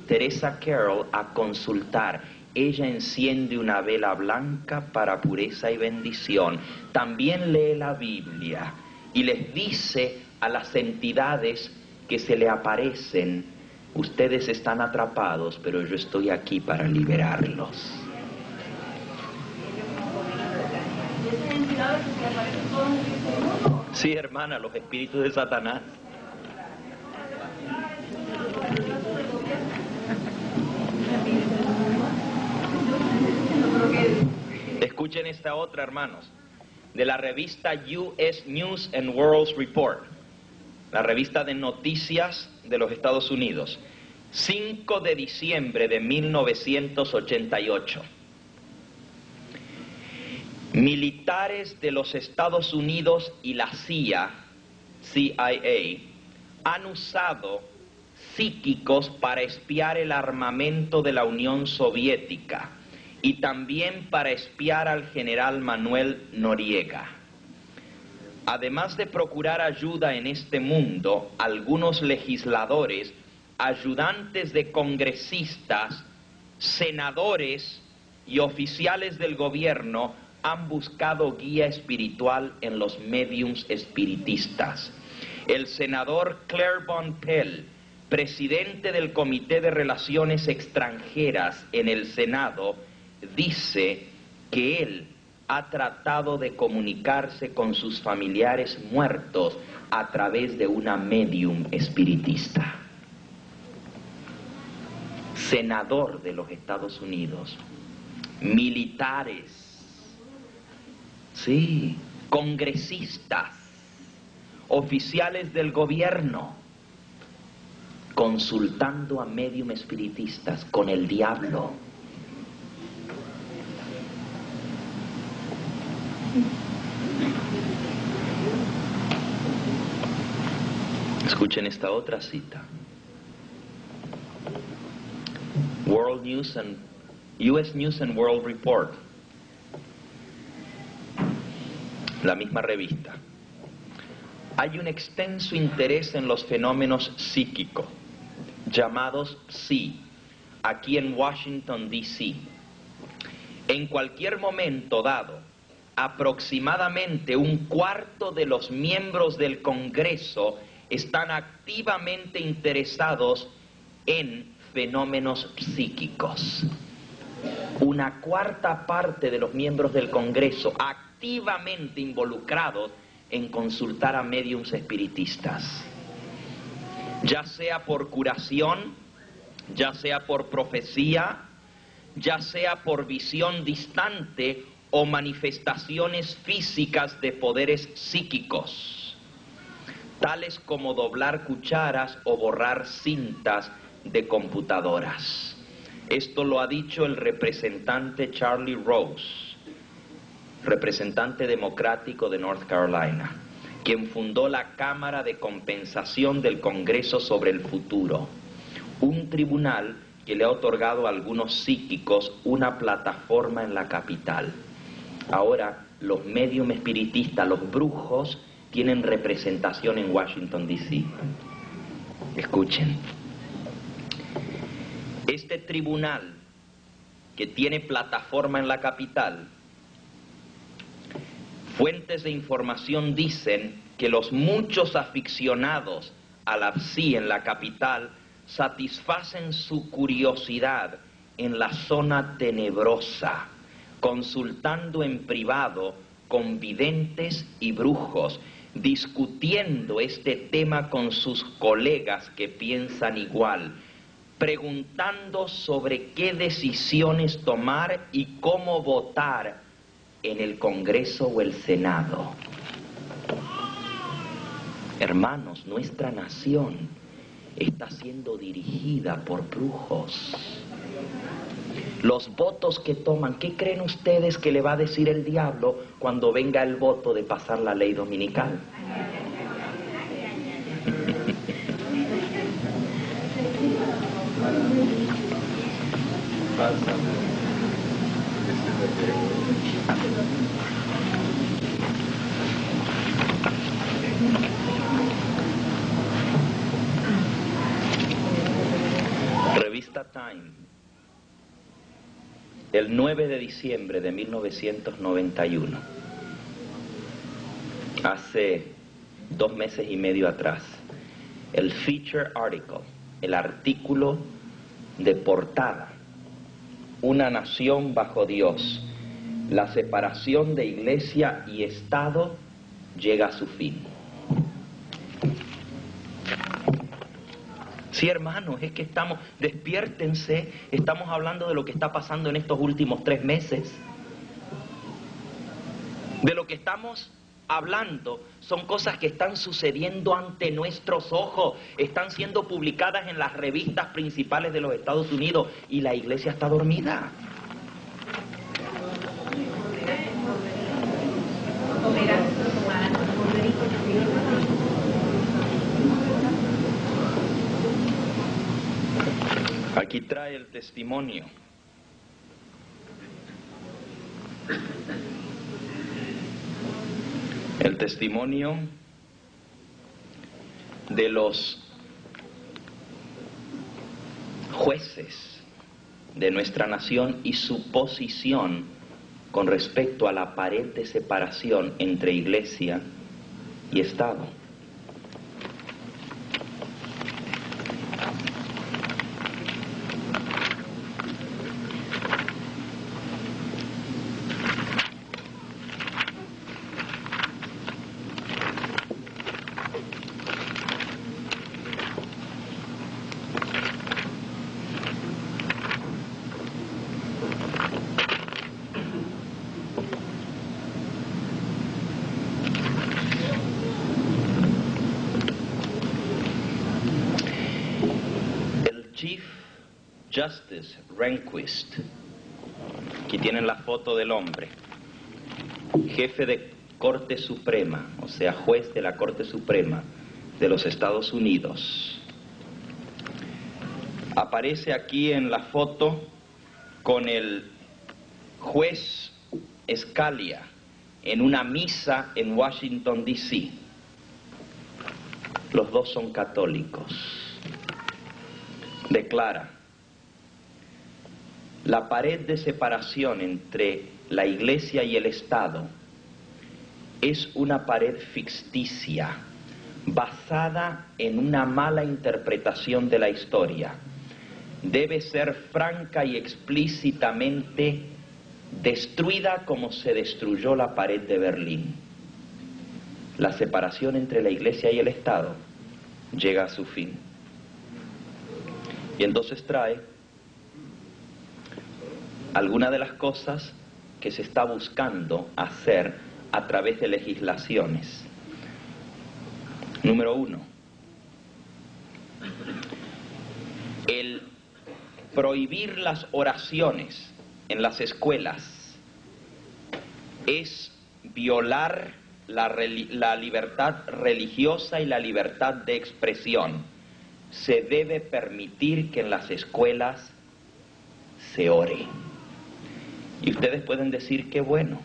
Speaker 2: Teresa Carroll a consultar. Ella enciende una vela blanca para pureza y bendición. También lee la Biblia y les dice a las entidades que se le aparecen: ustedes están atrapados, pero yo estoy aquí para liberarlos. Sí, hermana, los espíritus de Satanás. Escuchen esta otra, hermanos, de la revista US News and World Report, la revista de noticias de los Estados Unidos, 5 de diciembre de 1988. Militares de los Estados Unidos y la CIA han usado psíquicos para espiar el armamento de la Unión Soviética y también para espiar al general Manuel Noriega. Además de procurar ayuda en este mundo, algunos legisladores, ayudantes de congresistas, senadores y oficiales del gobierno han buscado guía espiritual en los médiums espiritistas. El senador Claiborne Pell, presidente del Comité de Relaciones Extranjeras en el Senado, dice que él ha tratado de comunicarse con sus familiares muertos a través de una medium espiritista. Senador de los Estados Unidos, militares, sí, congresistas, oficiales del gobierno, consultando a medium espiritistas con el diablo. Escuchen esta otra cita. US News and World Report, la misma revista. Hay un extenso interés en los fenómenos psíquicos, llamados psi, aquí en Washington, D.C. En cualquier momento dado, aproximadamente un cuarto de los miembros del Congreso están activamente interesados en fenómenos psíquicos. Una cuarta parte de los miembros del Congreso activamente involucrados en consultar a médiums espiritistas, ya sea por curación, ya sea por profecía, ya sea por visión distante o manifestaciones físicas de poderes psíquicos, tales como doblar cucharas o borrar cintas de computadoras. Esto lo ha dicho el representante Charlie Rose, representante democrático de North Carolina, quien fundó la Cámara de Compensación del Congreso sobre el Futuro, un tribunal que le ha otorgado a algunos psíquicos una plataforma en la capital. Ahora, los médium espiritistas, los brujos, tienen representación en Washington, D.C. Escuchen. Este tribunal, que tiene plataforma en la capital, fuentes de información dicen que los muchos aficionados a la psi en la capital satisfacen su curiosidad en la zona tenebrosa, consultando en privado con videntes y brujos, discutiendo este tema con sus colegas que piensan igual, preguntando sobre qué decisiones tomar y cómo votar en el Congreso o el Senado. Hermanos, nuestra nación está siendo dirigida por brujos. Los votos que toman, ¿qué creen ustedes que le va a decir el diablo cuando venga el voto de pasar la ley dominical? Revista Time, el 9 de diciembre de 1991, hace 2 meses y medio atrás, el feature article, el artículo de portada, Una nación bajo Dios, la separación de iglesia y Estado llega a su fin. Sí, hermanos, es que despiértense, estamos hablando de lo que está pasando en estos últimos 3 meses. De lo que estamos hablando son cosas que están sucediendo ante nuestros ojos, están siendo publicadas en las revistas principales de los Estados Unidos y la iglesia está dormida. Aquí trae el testimonio. El testimonio de los jueces de nuestra nación y su posición con respecto a la aparente separación entre iglesia y Estado. Justice Rehnquist. Aquí tienen la foto del hombre. Jefe de Corte Suprema, o sea, juez de la Corte Suprema de los Estados Unidos. Aparece aquí en la foto con el juez Scalia en una misa en Washington, D.C. Los dos son católicos. Declara: la pared de separación entre la Iglesia y el Estado es una pared ficticia, basada en una mala interpretación de la historia. Debe ser franca y explícitamente destruida como se destruyó la pared de Berlín. La separación entre la Iglesia y el Estado llega a su fin. Y entonces trae algunas de las cosas que se está buscando hacer a través de legislaciones. Número 1, el prohibir las oraciones en las escuelas es violar la libertad religiosa y la libertad de expresión. Se debe permitir que en las escuelas se ore. Y ustedes pueden decir: qué bueno,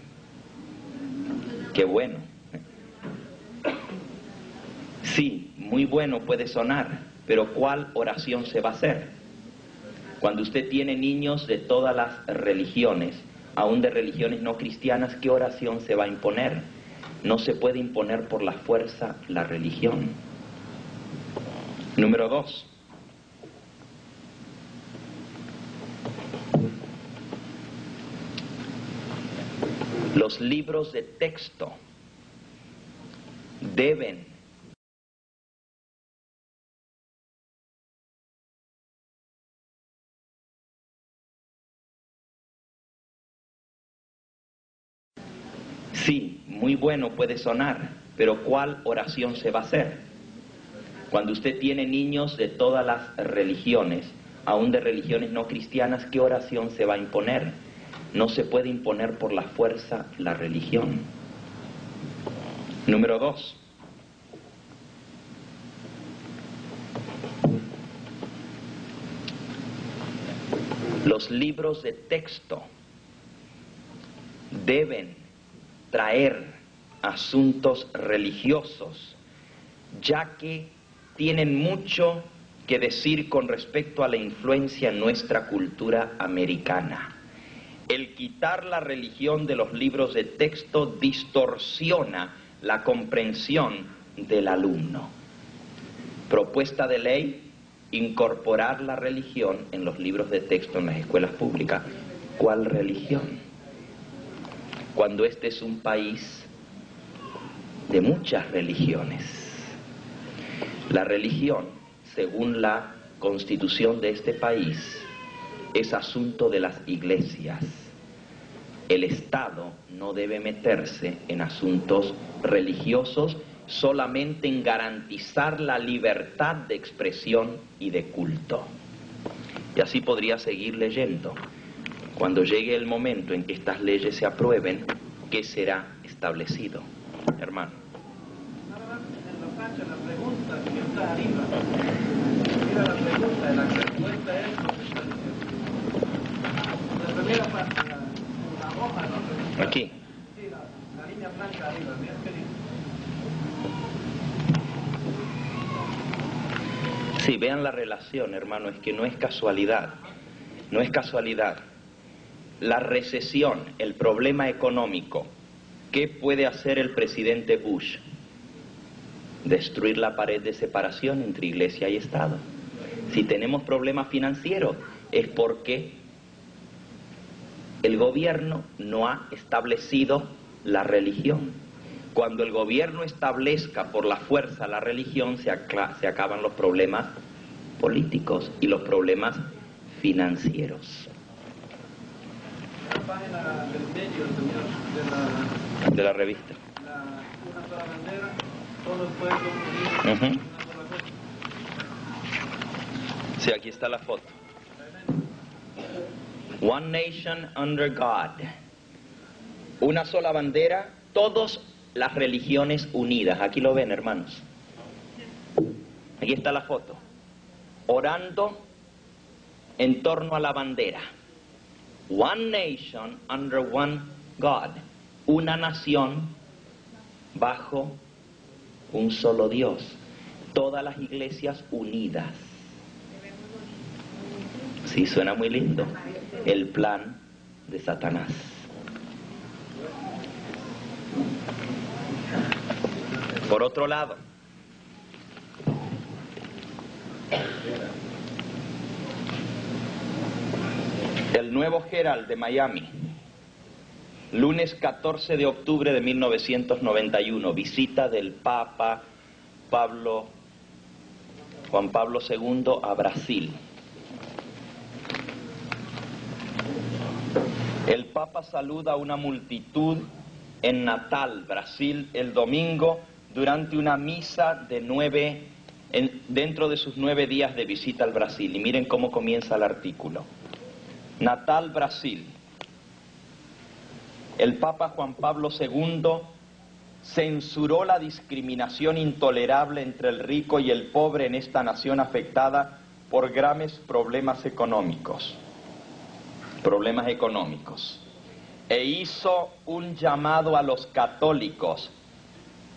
Speaker 2: qué bueno. Sí, muy bueno puede sonar, pero ¿cuál oración se va a hacer? Cuando usted tiene niños de todas las religiones, aún de religiones no cristianas, ¿qué oración se va a imponer? No se puede imponer por la fuerza la religión. Número 2. Los libros de texto deben Sí, muy bueno puede sonar, pero ¿cuál oración se va a hacer? Cuando usted tiene niños de todas las religiones, aún de religiones no cristianas, ¿qué oración se va a imponer? No se puede imponer por la fuerza la religión. Número 2. Los libros de texto deben traer asuntos religiosos, ya que tienen mucho que decir con respecto a la influencia en nuestra cultura americana. El quitar la religión de los libros de texto distorsiona la comprensión del alumno. Propuesta de ley: incorporar la religión en los libros de texto en las escuelas públicas. ¿Cuál religión? Cuando este es un país de muchas religiones. La religión, según la constitución de este país, es asunto de las iglesias. El Estado no debe meterse en asuntos religiosos, solamente en garantizar la libertad de expresión y de culto. Y así podría seguir leyendo. Cuando llegue el momento en que estas leyes se aprueben, ¿qué será establecido? Hermano.
Speaker 5: En la plancha, la pregunta que está arriba. Mira la pregunta, la respuesta es lo que está diciendo. La primera parte, la hoja, ¿no?
Speaker 2: Aquí.
Speaker 5: Sí, la línea blanca arriba, mira qué dice.
Speaker 2: Sí, vean la relación, hermano, es que no es casualidad. No es casualidad. La recesión, el problema económico, ¿qué puede hacer el presidente Bush? Destruir la pared de separación entre iglesia y Estado. Si tenemos problemas financieros, es porque el gobierno no ha establecido la religión. Cuando el gobierno establezca por la fuerza la religión, se acaban los problemas políticos y los problemas financieros.
Speaker 5: La página del medio, señor,
Speaker 2: de la revista.
Speaker 5: Una sola bandera, todos los pueblos unidos, una sola cosa.
Speaker 2: Sí, aquí está la foto.
Speaker 5: Tremendo.
Speaker 2: One nation under God. Una sola bandera, todas las religiones unidas. Aquí lo ven, hermanos. Aquí está la foto. Orando en torno a la bandera. One nation under one God. Una nación bajo un solo Dios. Todas las iglesias unidas. Sí, suena muy lindo. El plan de Satanás. Por otro lado, el Nuevo Herald de Miami, lunes 14 de octubre de 1991, visita del Papa Juan Pablo II a Brasil. El Papa saluda a una multitud en Natal, Brasil, el domingo, durante una misa de dentro de sus 9 días de visita al Brasil. Y miren cómo comienza el artículo. Natal, Brasil. El Papa Juan Pablo II censuró la discriminación intolerable entre el rico y el pobre en esta nación afectada por graves problemas económicos. E hizo un llamado a los católicos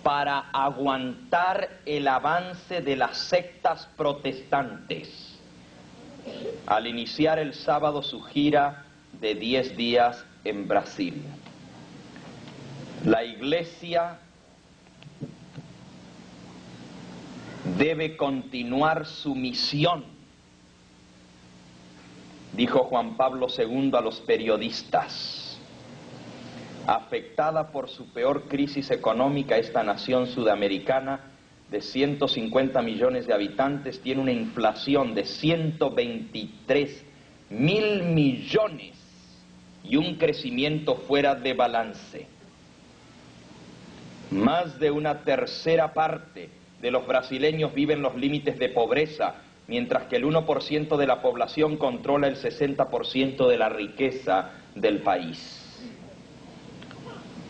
Speaker 2: para aguantar el avance de las sectas protestantes al iniciar el sábado su gira de 10 días en Brasil. La Iglesia debe continuar su misión, dijo Juan Pablo II a los periodistas. Afectada por su peor crisis económica, esta nación sudamericana de 150 millones de habitantes tiene una inflación de 123.000 millones y un crecimiento fuera de balance. Más de una tercera parte de los brasileños viven los límites de pobreza, mientras que el 1% de la población controla el 60% de la riqueza del país.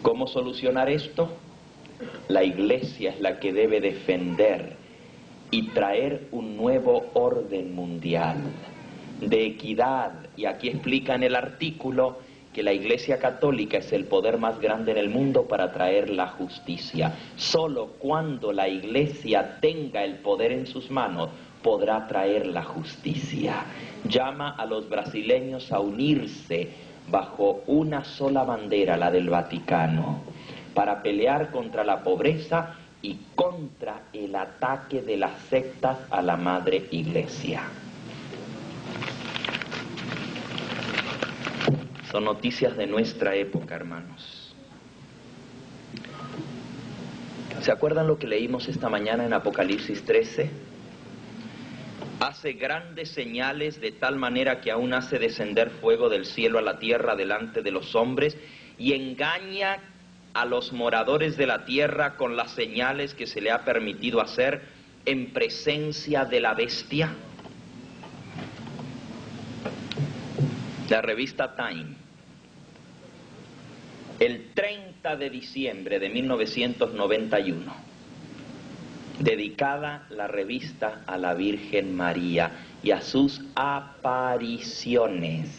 Speaker 2: ¿Cómo solucionar esto? La Iglesia es la que debe defender y traer un nuevo orden mundial de equidad. Y aquí explica en el artículo que la Iglesia Católica es el poder más grande en el mundo para traer la justicia. Solo cuando la Iglesia tenga el poder en sus manos podrá traer la justicia. Llama a los brasileños a unirse bajo una sola bandera, la del Vaticano, para pelear contra la pobreza y contra el ataque de las sectas a la Madre Iglesia. Son noticias de nuestra época, hermanos. ¿Se acuerdan lo que leímos esta mañana en Apocalipsis 13? Hace grandes señales de tal manera que aún hace descender fuego del cielo a la tierra delante de los hombres y engaña a los moradores de la tierra con las señales que se le ha permitido hacer en presencia de la bestia. La revista Time, el 30 de diciembre de 1991, dedicada la revista a la Virgen María y a sus apariciones.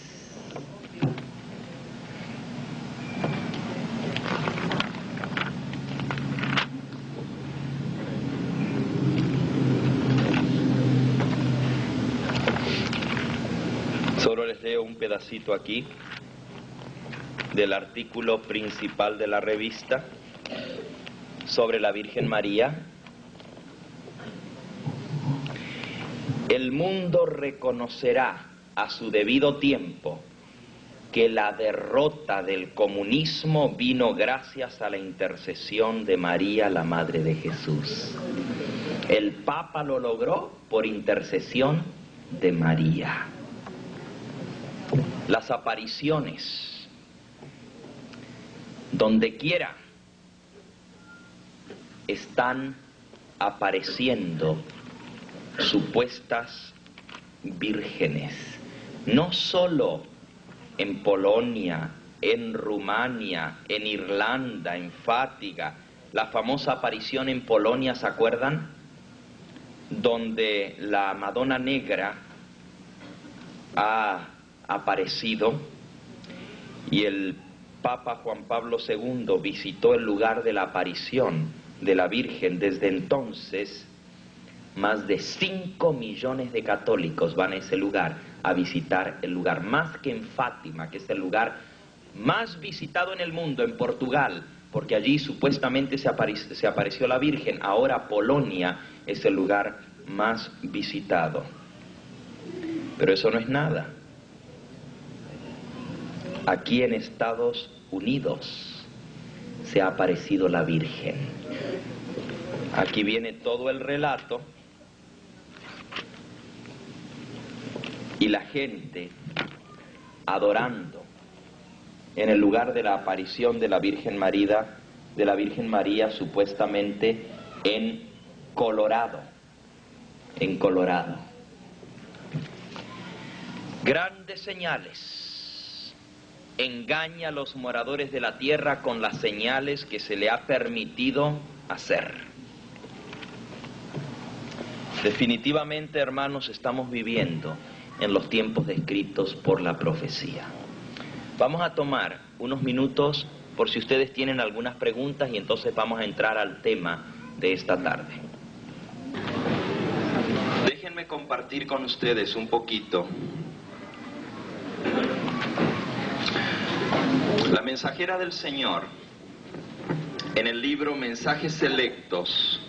Speaker 2: Solo les leo un pedacito aquí del artículo principal de la revista sobre la Virgen María. El mundo reconocerá a su debido tiempo que la derrota del comunismo vino gracias a la intercesión de María, la Madre de Jesús. El Papa lo logró por intercesión de María. Las apariciones, donde quiera, están apareciendo supuestas vírgenes, no solo en Polonia, en Rumania, en Irlanda, en Fátiga. La famosa aparición en Polonia, ¿se acuerdan? Donde la Madonna Negra ha aparecido y el Papa Juan Pablo II visitó el lugar de la aparición de la Virgen. Desde entonces, más de 5 millones de católicos van a ese lugar a visitar el lugar, más que en Fátima, que es el lugar más visitado en el mundo, en Portugal, porque allí supuestamente se apareció la Virgen. Ahora Polonia es el lugar más visitado. Pero eso no es nada. Aquí en Estados Unidos se ha aparecido la Virgen. Aquí viene todo el relato y la gente adorando en el lugar de la aparición de la Virgen María, supuestamente en Colorado. En Colorado. Grandes señales. Engaña a los moradores de la tierra con las señales que se le ha permitido hacer. Definitivamente, hermanos, estamos viviendo en los tiempos descritos por la profecía. Vamos a tomar unos minutos por si ustedes tienen algunas preguntas y entonces vamos a entrar al tema de esta tarde. Déjenme compartir con ustedes un poquito. La mensajera del Señor, en el libro Mensajes Selectos,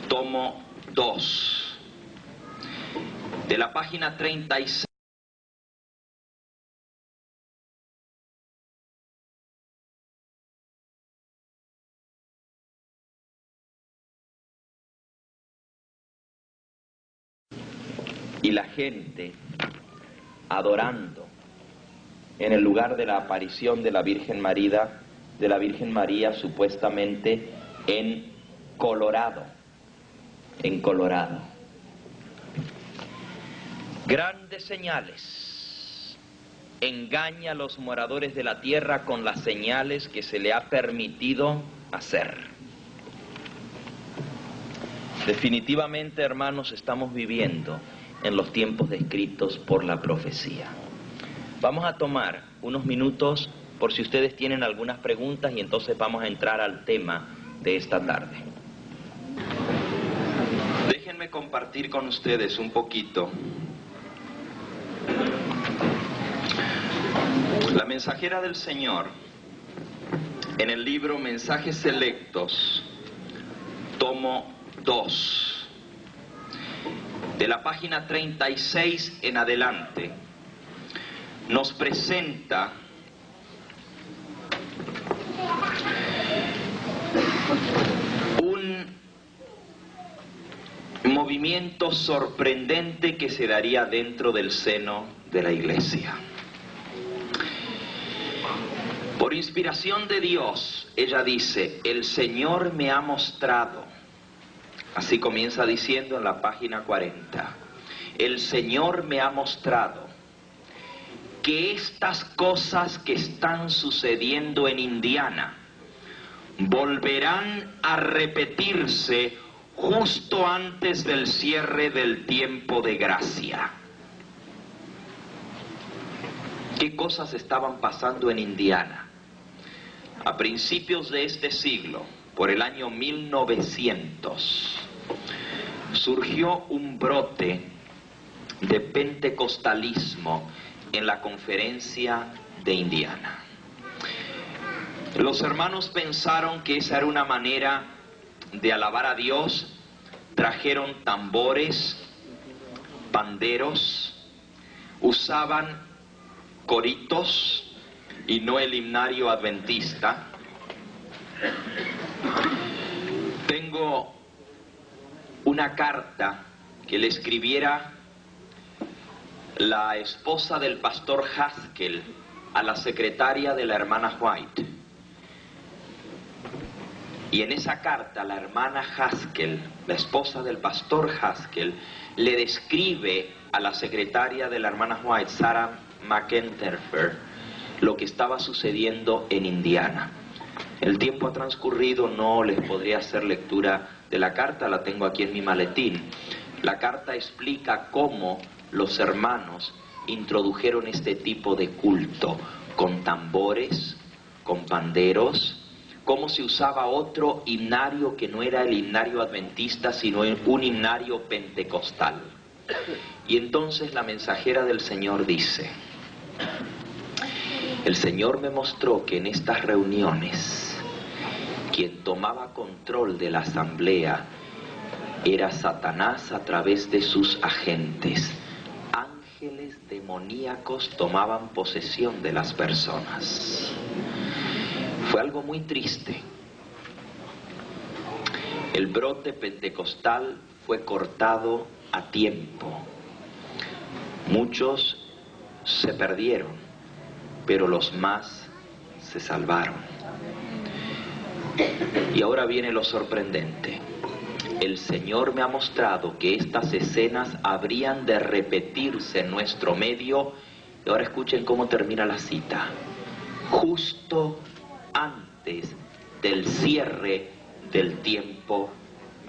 Speaker 2: tomo 2, de la página 36. Y la gente adorando en el lugar de la aparición de la Virgen María, supuestamente en Colorado. En Colorado. Grandes señales. Engaña a los moradores de la tierra con las señales que se le ha permitido hacer. Definitivamente, hermanos, estamos viviendo en los tiempos descritos por la profecía. Vamos a tomar unos minutos por si ustedes tienen algunas preguntas y entonces vamos a entrar al tema de esta tarde. Déjenme compartir con ustedes un poquito. La mensajera del Señor, en el libro Mensajes Selectos, tomo 2, de la página 36 en adelante, nos presenta un movimiento sorprendente que se daría dentro del seno de la Iglesia. Por inspiración de Dios, ella dice: el Señor me ha mostrado. Así comienza diciendo en la página 40. El Señor me ha mostrado que estas cosas que están sucediendo en Indiana volverán a repetirse justo antes del cierre del tiempo de gracia. ¿Qué cosas estaban pasando en Indiana? A principios de este siglo, por el año 1900, surgió un brote de pentecostalismo en la conferencia de Indiana. Los hermanos pensaron que esa era una manera de alabar a Dios. Trajeron tambores, panderos, usaban coritos y no el himnario adventista. Tengo una carta que le escribiera la esposa del pastor Haskell a la secretaria de la hermana White. Y en esa carta la hermana Haskell, la esposa del pastor Haskell, le describe a la secretaria de la hermana White, Sarah McEntherfer lo que estaba sucediendo en Indiana. El tiempo ha transcurrido, no les podría hacer lectura de la carta, la tengo aquí en mi maletín. La carta explica cómo los hermanos introdujeron este tipo de culto, con tambores, con panderos, cómo se usaba otro himnario que no era el himnario adventista, sino un himnario pentecostal. Y entonces la mensajera del Señor dice: el Señor me mostró que en estas reuniones quien tomaba control de la asamblea era Satanás a través de sus agentes. Ángeles demoníacos tomaban posesión de las personas. Fue algo muy triste. El brote pentecostal fue cortado a tiempo. Muchos se perdieron, pero los más se salvaron. Y ahora viene lo sorprendente. El Señor me ha mostrado que estas escenas habrían de repetirse en nuestro medio. Y ahora escuchen cómo termina la cita. Justo antes del cierre del tiempo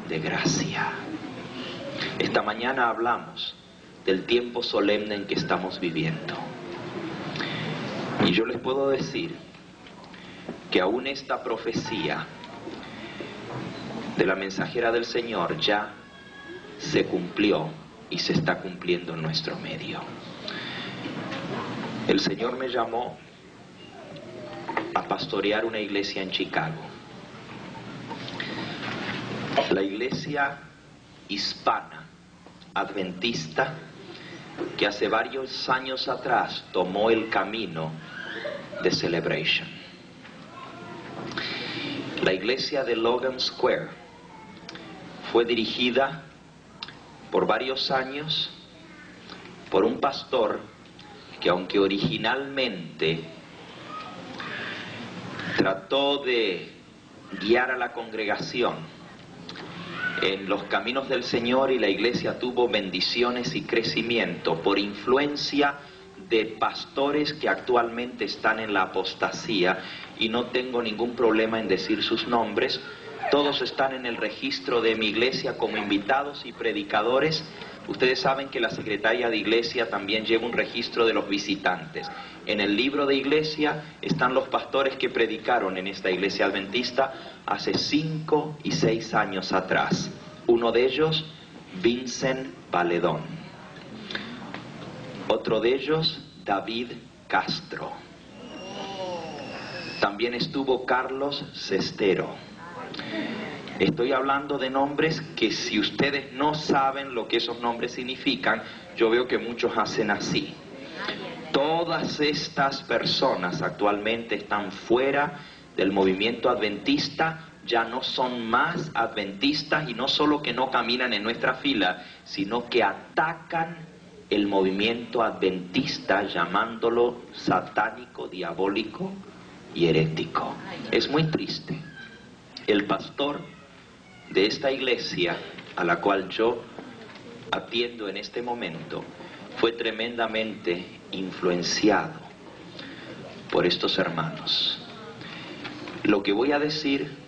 Speaker 2: de gracia. Esta mañana hablamos del tiempo solemne en que estamos viviendo. Y yo les puedo decir que aún esta profecía de la mensajera del Señor ya se cumplió y se está cumpliendo en nuestro medio. El Señor me llamó a pastorear una iglesia en Chicago. La iglesia hispana, adventista, que hace varios años atrás tomó el camino de Celebration. La iglesia de Logan Square fue dirigida por varios años por un pastor que, aunque originalmente trató de guiar a la congregación en los caminos del Señor, y la iglesia tuvo bendiciones y crecimiento por influencia de pastores que actualmente están en la apostasía, y no tengo ningún problema en decir sus nombres. Todos están en el registro de mi iglesia como invitados y predicadores. Ustedes saben que la secretaria de iglesia también lleva un registro de los visitantes. En el libro de iglesia están los pastores que predicaron en esta iglesia adventista hace 5 y 6 años atrás. Uno de ellos, Vincent Valedón. Otro de ellos, David Castro. También estuvo Carlos Cestero. Estoy hablando de nombres que, si ustedes no saben lo que esos nombres significan, yo veo que muchos hacen así. Todas estas personas actualmente están fuera del movimiento adventista, ya no son más adventistas, y no solo que no caminan en nuestra fila, sino que atacan el movimiento adventista llamándolo satánico, diabólico y herético. Es muy triste. El pastor de esta iglesia a la cual yo atiendo en este momento fue tremendamente influenciado por estos hermanos. Lo que voy a decir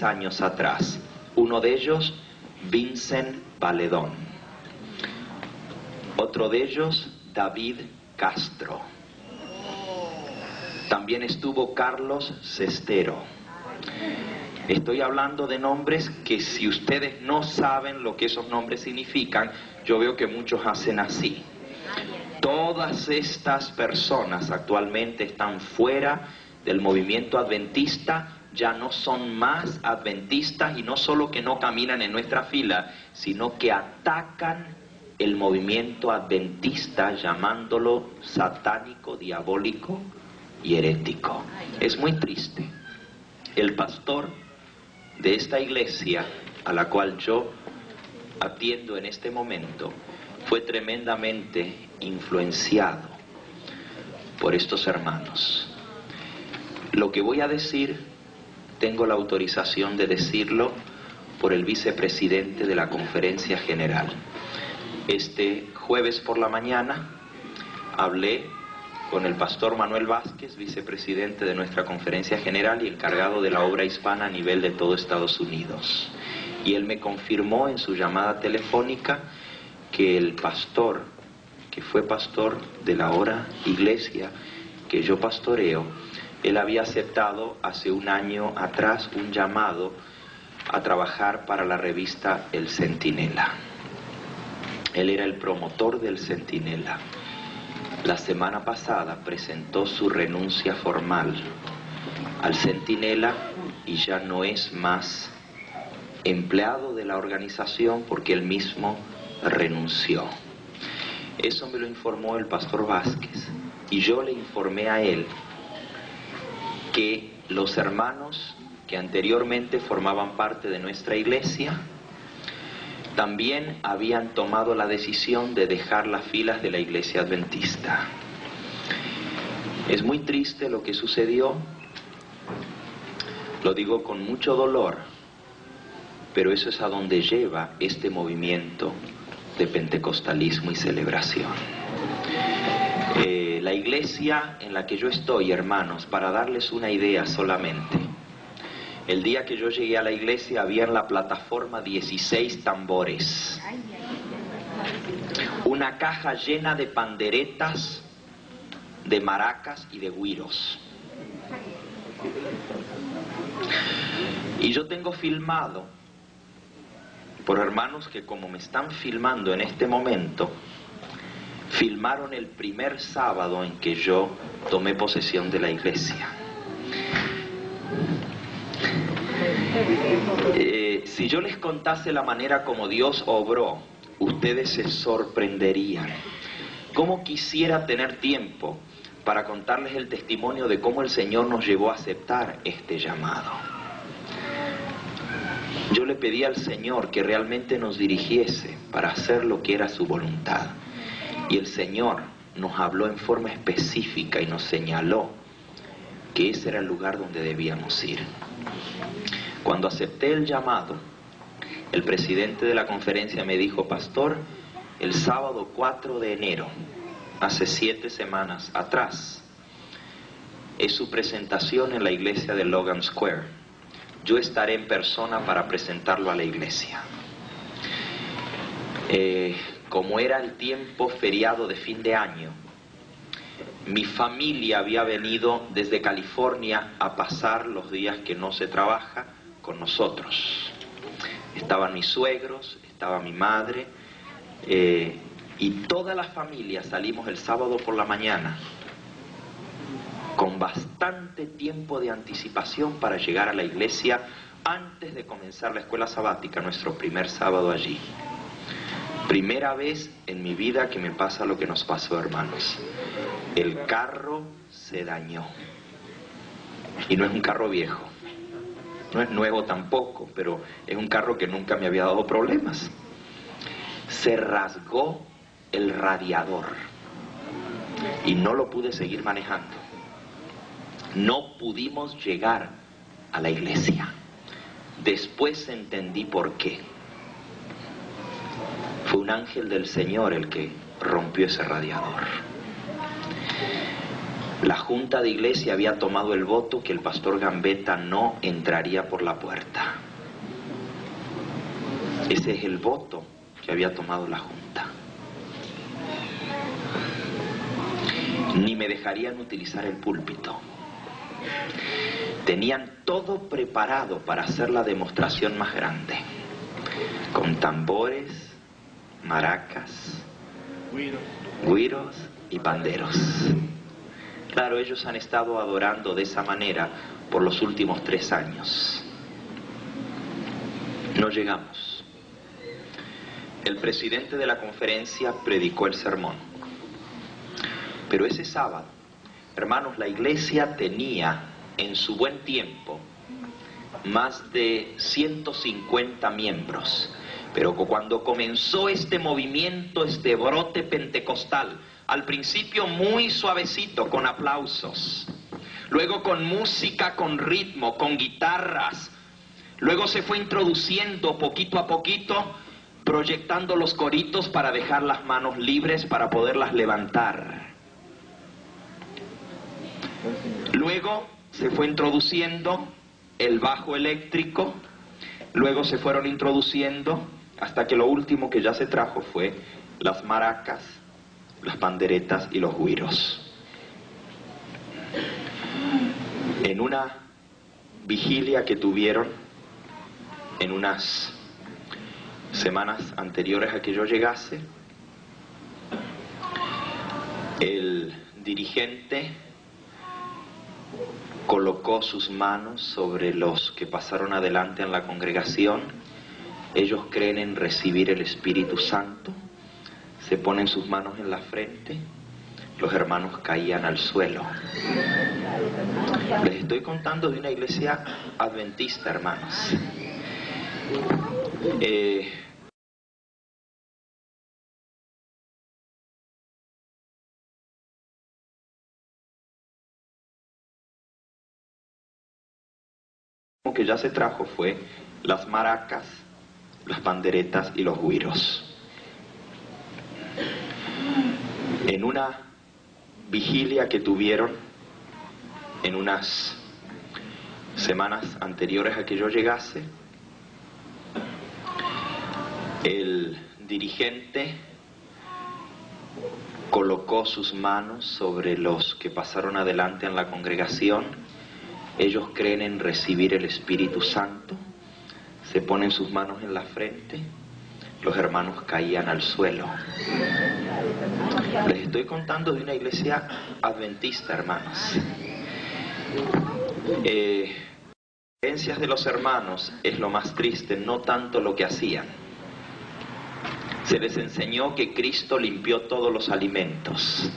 Speaker 2: años atrás. Uno de ellos, Vincent Valedón. Otro de ellos, David Castro. También estuvo Carlos Cestero. Estoy hablando de nombres que, si ustedes no saben lo que esos nombres significan, yo veo que muchos hacen así. Todas estas personas actualmente están fuera del movimiento adventista, ya no son más adventistas, y no solo que no caminan en nuestra fila, sino que atacan el movimiento adventista llamándolo satánico, diabólico y herético. Es muy triste. El pastor de esta iglesia a la cual yo atiendo en este momento fue tremendamente influenciado por estos hermanos. Lo que voy a decir
Speaker 6: tengo la autorización de decirlo por el vicepresidente de la Conferencia General. Este jueves por la mañana hablé con el pastor Manuel Vázquez, vicepresidente de nuestra Conferencia General y encargado de la obra hispana a nivel de todo Estados Unidos. Y él me confirmó en su llamada telefónica que el pastor, que fue pastor de la ahora iglesia que yo pastoreo, él había aceptado hace un año atrás un llamado a trabajar para la revista El Centinela. Él era el promotor del Centinela. La semana pasada presentó su renuncia formal al Centinela y ya no es más empleado de la organización porque él mismo renunció. Eso me lo informó el pastor Vázquez y yo le informé a él que los hermanos que anteriormente formaban parte de nuestra iglesia también habían tomado la decisión de dejar las filas de la iglesia adventista. Es muy triste lo que sucedió, lo digo con mucho dolor, pero eso es a donde lleva este movimiento de pentecostalismo y celebración. La iglesia en la que yo estoy, hermanos, para darles una idea solamente, el día que yo llegué a la iglesia había en la plataforma 16 tambores, una caja llena de panderetas, de maracas y de güiros. Y yo tengo filmado por hermanos que, como me están filmando en este momento, filmaron el primer sábado en que yo tomé posesión de la iglesia. Si yo les contase la manera como Dios obró, ustedes se sorprenderían. ¿Cómo quisiera tener tiempo para contarles el testimonio de cómo el Señor nos llevó a aceptar este llamado? Yo le pedí al Señor que realmente nos dirigiese para hacer lo que era su voluntad. Y el Señor nos habló en forma específica y nos señaló que ese era el lugar donde debíamos ir. Cuando acepté el llamado, el presidente de la conferencia me dijo: pastor, el sábado 4 de enero, hace 7 semanas atrás, es su presentación en la iglesia de Logan Square. Yo estaré en persona para presentarlo a la iglesia. Como era el tiempo feriado de fin de año, mi familia había venido desde California a pasar los días que no se trabaja con nosotros. Estaban mis suegros, estaba mi madre, y toda la familia salimos el sábado por la mañana con bastante tiempo de anticipación para llegar a la iglesia antes de comenzar la escuela sabática, nuestro primer sábado allí. Primera vez en mi vida que me pasa lo que nos pasó, hermanos. El carro se dañó. Y no es un carro viejo. No es nuevo tampoco, pero es un carro que nunca me había dado problemas. Se rasgó el radiador y no lo pude seguir manejando. No pudimos llegar a la iglesia. Después entendí por qué. Fue un ángel del Señor el que rompió ese radiador. La junta de iglesia había tomado el voto que el pastor Gambetta no entraría por la puerta. Ese es el voto que había tomado la junta. Ni me dejarían utilizar el púlpito. Tenían todo preparado para hacer la demostración más grande, con tambores, maracas, güiros y panderos. Claro, ellos han estado adorando de esa manera por los últimos 3 años. No llegamos. El presidente de la conferencia predicó el sermón. Pero ese sábado, hermanos, la iglesia tenía en su buen tiempo más de 150 miembros. Pero cuando comenzó este movimiento, este brote pentecostal, al principio muy suavecito, con aplausos, luego con música, con ritmo, con guitarras. Luego se fue introduciendo poquito a poquito, proyectando los coritos para dejar las manos libres para poderlas levantar. Luego se fue introduciendo el bajo eléctrico, luego se fueron introduciendo hasta que lo último que ya se trajo fue las maracas, las panderetas y los güiros. En una vigilia que tuvieron en unas semanas anteriores a que yo llegase, el dirigente colocó sus manos sobre los que pasaron adelante en la congregación. Ellos creen en recibir el Espíritu Santo, se ponen sus manos en la frente, los hermanos caían al suelo. Les estoy contando de una iglesia adventista, hermanos. Lo que ya se trajo fue las maracas, las panderetas y los güiros. En una vigilia que tuvieron en unas semanas anteriores a que yo llegase, el dirigente colocó sus manos sobre los que pasaron adelante en la congregación. Ellos creen en recibir el Espíritu Santo, se ponen sus manos en la frente, los hermanos caían al suelo. Les estoy contando de una iglesia adventista, hermanos. Creencias de los hermanos es lo más triste, no tanto lo que hacían. Se les enseñó que Cristo limpió todos los alimentos.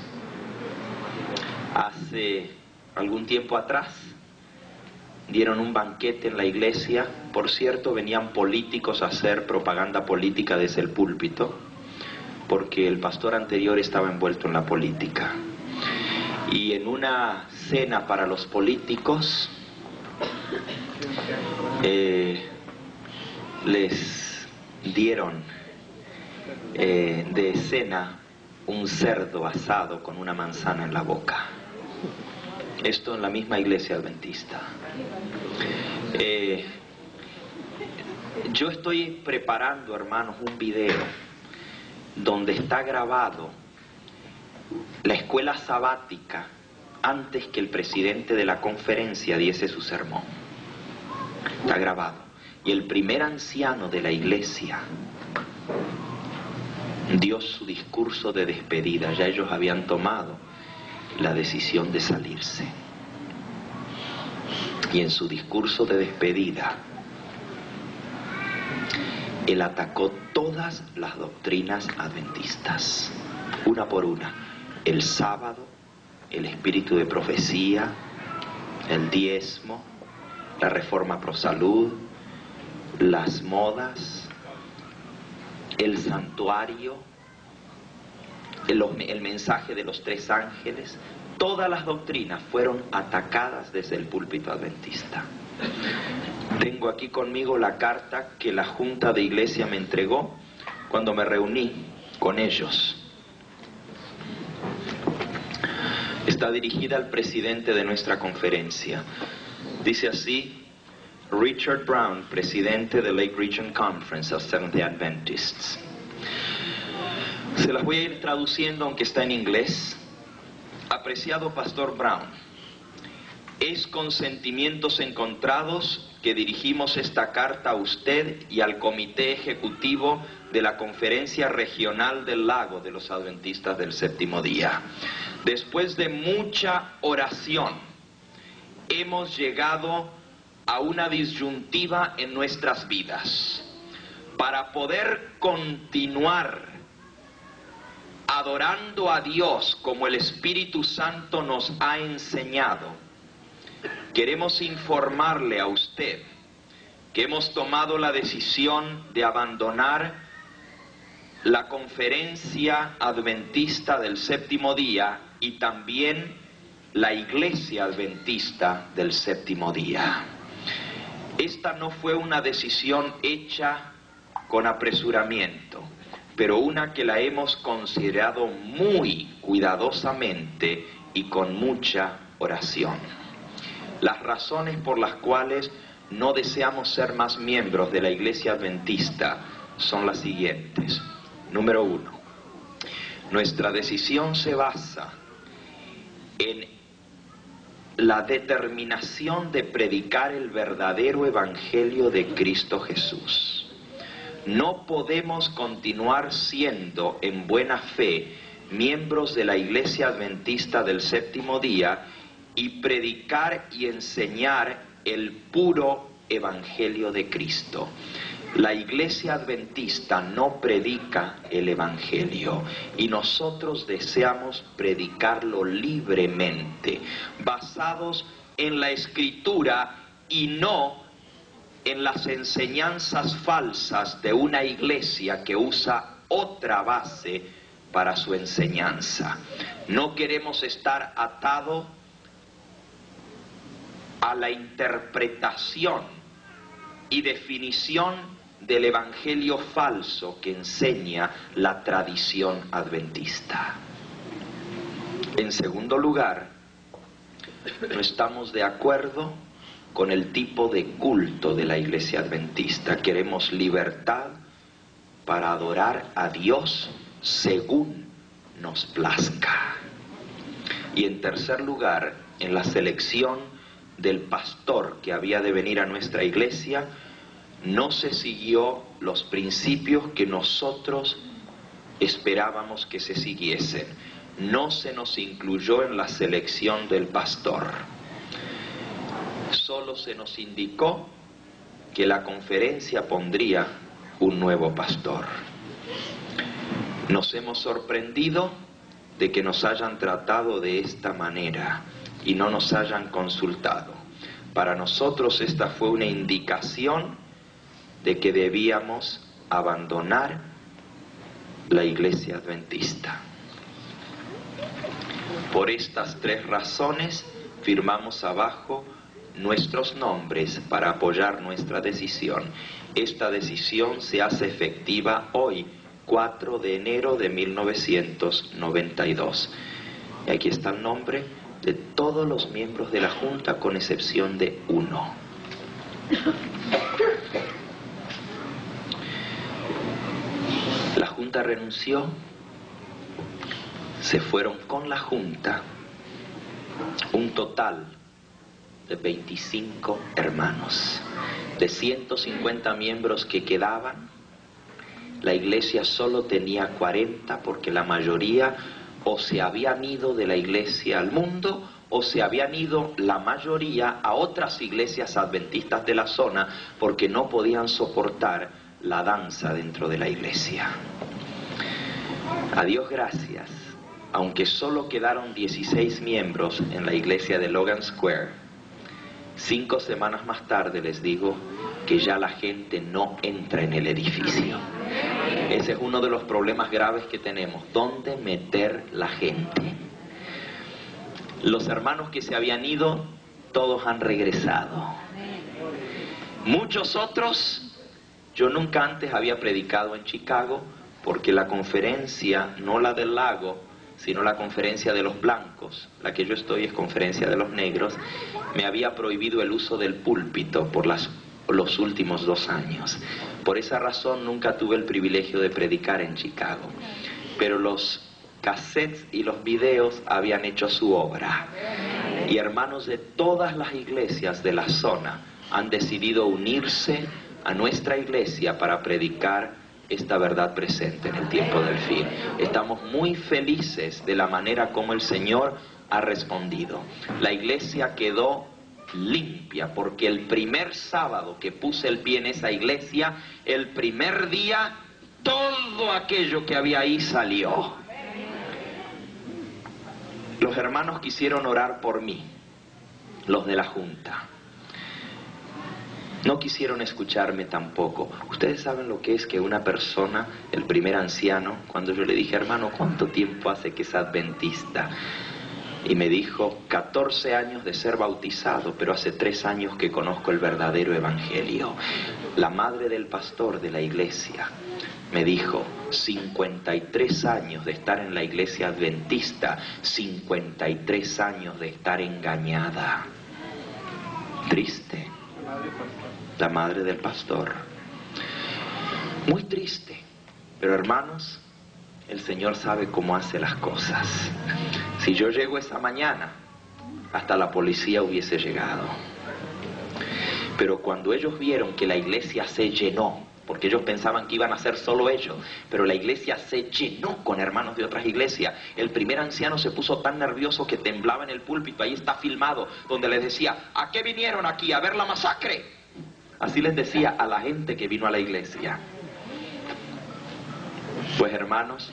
Speaker 6: Hace algún tiempo atrás dieron un banquete en la iglesia. Por cierto, venían políticos a hacer propaganda política desde el púlpito, porque el pastor anterior estaba envuelto en la política. Y en una cena para los políticos, les dieron de cena un cerdo asado con una manzana en la boca. Esto en la misma iglesia adventista. Yo estoy preparando, hermanos, un video donde está grabado la escuela sabática antes que el presidente de la conferencia diese su sermón. Está grabado. Y el primer anciano de la iglesia dio su discurso de despedida. Ya ellos habían tomado la decisión de salirse. Y en su discurso de despedida, él atacó todas las doctrinas adventistas, una por una. El sábado, el espíritu de profecía, el diezmo, la reforma pro salud, las modas, el santuario, el mensaje de los 3 ángeles. Todas las doctrinas fueron atacadas desde el púlpito adventista. Tengo aquí conmigo la carta que la Junta de Iglesia me entregó cuando me reuní con ellos. Está dirigida al presidente de nuestra conferencia. Dice así: Richard Brown, presidente de Lake Region Conference of Seventh-day Adventists. Se las voy a ir traduciendo aunque está en inglés. Apreciado Pastor Brown, es con sentimientos encontrados que dirigimos esta carta a usted y al Comité Ejecutivo de la Conferencia Regional del Lago de los Adventistas del Séptimo Día. Después de mucha oración, hemos llegado a una disyuntiva en nuestras vidas. Para poder continuar adorando a Dios como el Espíritu Santo nos ha enseñado, queremos informarle a usted que hemos tomado la decisión de abandonar la Conferencia Adventista del Séptimo Día y también la Iglesia Adventista del Séptimo Día. Esta no fue una decisión hecha con apresuramiento, pero una que la hemos considerado muy cuidadosamente y con mucha oración. Las razones por las cuales no deseamos ser más miembros de la Iglesia Adventista son las siguientes. Número 1. Nuestra decisión se basa en la determinación de predicar el verdadero Evangelio de Cristo Jesús. No podemos continuar siendo en buena fe miembros de la Iglesia Adventista del Séptimo Día y predicar y enseñar el puro Evangelio de Cristo. La Iglesia Adventista no predica el Evangelio y nosotros deseamos predicarlo libremente, basados en la Escritura y no en las enseñanzas falsas de una iglesia que usa otra base para su enseñanza. No queremos estar atados a la interpretación y definición del evangelio falso que enseña la tradición adventista. En segundo lugar, no estamos de acuerdo con el tipo de culto de la Iglesia Adventista. Queremos libertad para adorar a Dios según nos plazca. Y en tercer lugar, en la selección del pastor que había de venir a nuestra iglesia, no se siguió los principios que nosotros esperábamos que se siguiesen. No se nos incluyó en la selección del pastor. Solo se nos indicó que la conferencia pondría un nuevo pastor. Nos hemos sorprendido de que nos hayan tratado de esta manera y no nos hayan consultado. Para nosotros esta fue una indicación de que debíamos abandonar la Iglesia Adventista. Por estas tres razones firmamos abajo nuestros nombres para apoyar nuestra decisión. Esta decisión se hace efectiva hoy, 4 de enero de 1992. Y aquí está el nombre de todos los miembros de la Junta, con excepción de uno. La Junta renunció, se fueron con la Junta un total de 25 hermanos. De 150 miembros que quedaban, la iglesia solo tenía 40 porque la mayoría o se habían ido de la iglesia al mundo o se habían ido la mayoría a otras iglesias adventistas de la zona porque no podían soportar la danza dentro de la iglesia. A Dios gracias, aunque solo quedaron 16 miembros en la iglesia de Logan Square, 5 semanas más tarde les digo que ya la gente no entra en el edificio. Ese es uno de los problemas graves que tenemos. ¿Dónde meter la gente? Los hermanos que se habían ido, todos han regresado. Muchos otros, yo nunca antes había predicado en Chicago, porque la conferencia, no la del lago, sino la conferencia de los blancos, la que yo estoy es conferencia de los negros, me había prohibido el uso del púlpito por los últimos 2 años. Por esa razón nunca tuve el privilegio de predicar en Chicago. Pero los cassettes y los videos habían hecho su obra. Y hermanos de todas las iglesias de la zona han decidido unirse a nuestra iglesia para predicar esta verdad presente en el tiempo del fin. Estamos muy felices de la manera como el Señor ha respondido. La iglesia quedó limpia porque el primer sábado que puse el pie en esa iglesia, el primer día, todo aquello que había ahí salió. Los hermanos quisieron orar por mí, los de la Junta. No quisieron escucharme tampoco. Ustedes saben lo que es que una persona, el primer anciano, cuando yo le dije, hermano, ¿cuánto tiempo hace que es adventista? Y me dijo, 14 años de ser bautizado, pero hace 3 años que conozco el verdadero evangelio. La madre del pastor de la iglesia me dijo, 53 años de estar en la iglesia adventista, 53 años de estar engañada. Triste. La madre del pastor. Muy triste. Pero hermanos, el Señor sabe cómo hace las cosas. Si yo llego esa mañana, hasta la policía hubiese llegado. Pero cuando ellos vieron que la iglesia se llenó, porque ellos pensaban que iban a ser solo ellos, pero la iglesia se llenó con hermanos de otras iglesias. El primer anciano se puso tan nervioso que temblaba en el púlpito. Ahí está filmado, donde les decía, ¿a qué vinieron aquí? ¿A ver la masacre? Así les decía a la gente que vino a la iglesia. Pues hermanos,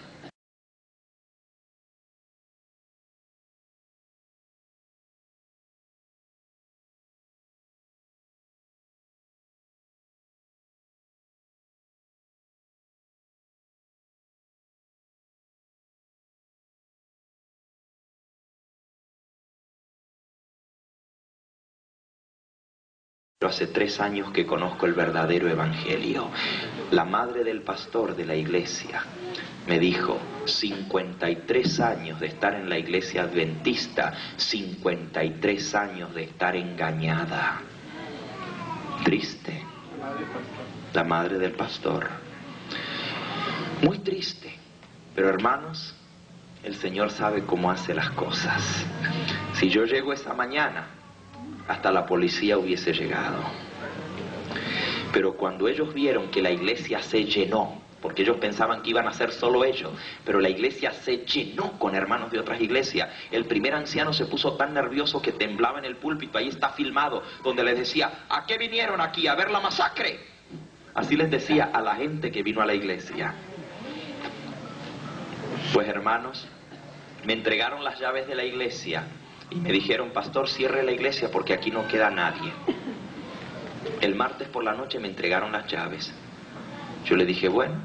Speaker 6: hace 3 años que conozco el verdadero evangelio. La madre del pastor de la iglesia me dijo, 53 años de estar en la iglesia adventista, 53 años de estar engañada. Triste. La madre del pastor. Muy triste. Pero hermanos, el Señor sabe cómo hace las cosas. Si yo llego esa mañana, hasta la policía hubiese llegado. Pero cuando ellos vieron que la iglesia se llenó, porque ellos pensaban que iban a ser solo ellos, pero la iglesia se llenó con hermanos de otras iglesias. El primer anciano se puso tan nervioso que temblaba en el púlpito. Ahí está filmado, donde les decía, ¿a qué vinieron aquí? ¿A ver la masacre? Así les decía a la gente que vino a la iglesia. Pues hermanos, me entregaron las llaves de la iglesia y me dijeron, pastor, cierre la iglesia porque aquí no queda nadie. El martes por la noche me entregaron las llaves. Yo le dije, bueno,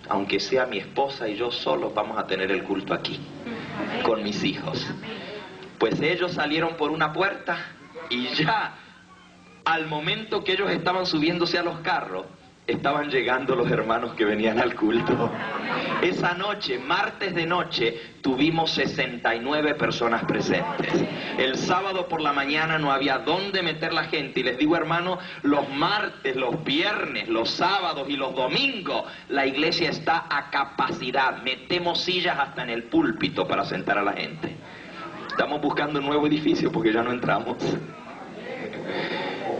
Speaker 6: aunque sea mi esposa y yo solos, vamos a tener el culto aquí, con mis hijos. Pues ellos salieron por una puerta y ya, al momento que ellos estaban subiéndose a los carros, estaban llegando los hermanos que venían al culto. Esa noche, martes de noche, tuvimos 69 personas presentes. El sábado por la mañana no había dónde meter la gente. Y les digo, hermano, los martes, los viernes, los sábados y los domingos, la iglesia está a capacidad. Metemos sillas hasta en el púlpito para sentar a la gente. Estamos buscando un nuevo edificio porque ya no entramos.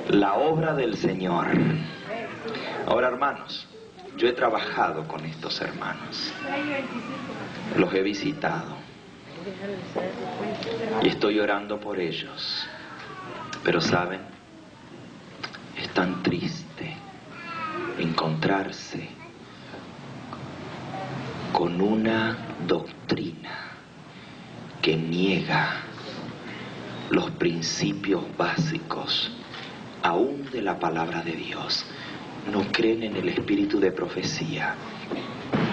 Speaker 6: La obra del Señor. Ahora, hermanos, yo he trabajado con estos hermanos, los he visitado y estoy orando por ellos, pero ¿saben? Es tan triste encontrarse con una doctrina que niega los principios básicos aún de la palabra de Dios. No creen en el espíritu de profecía.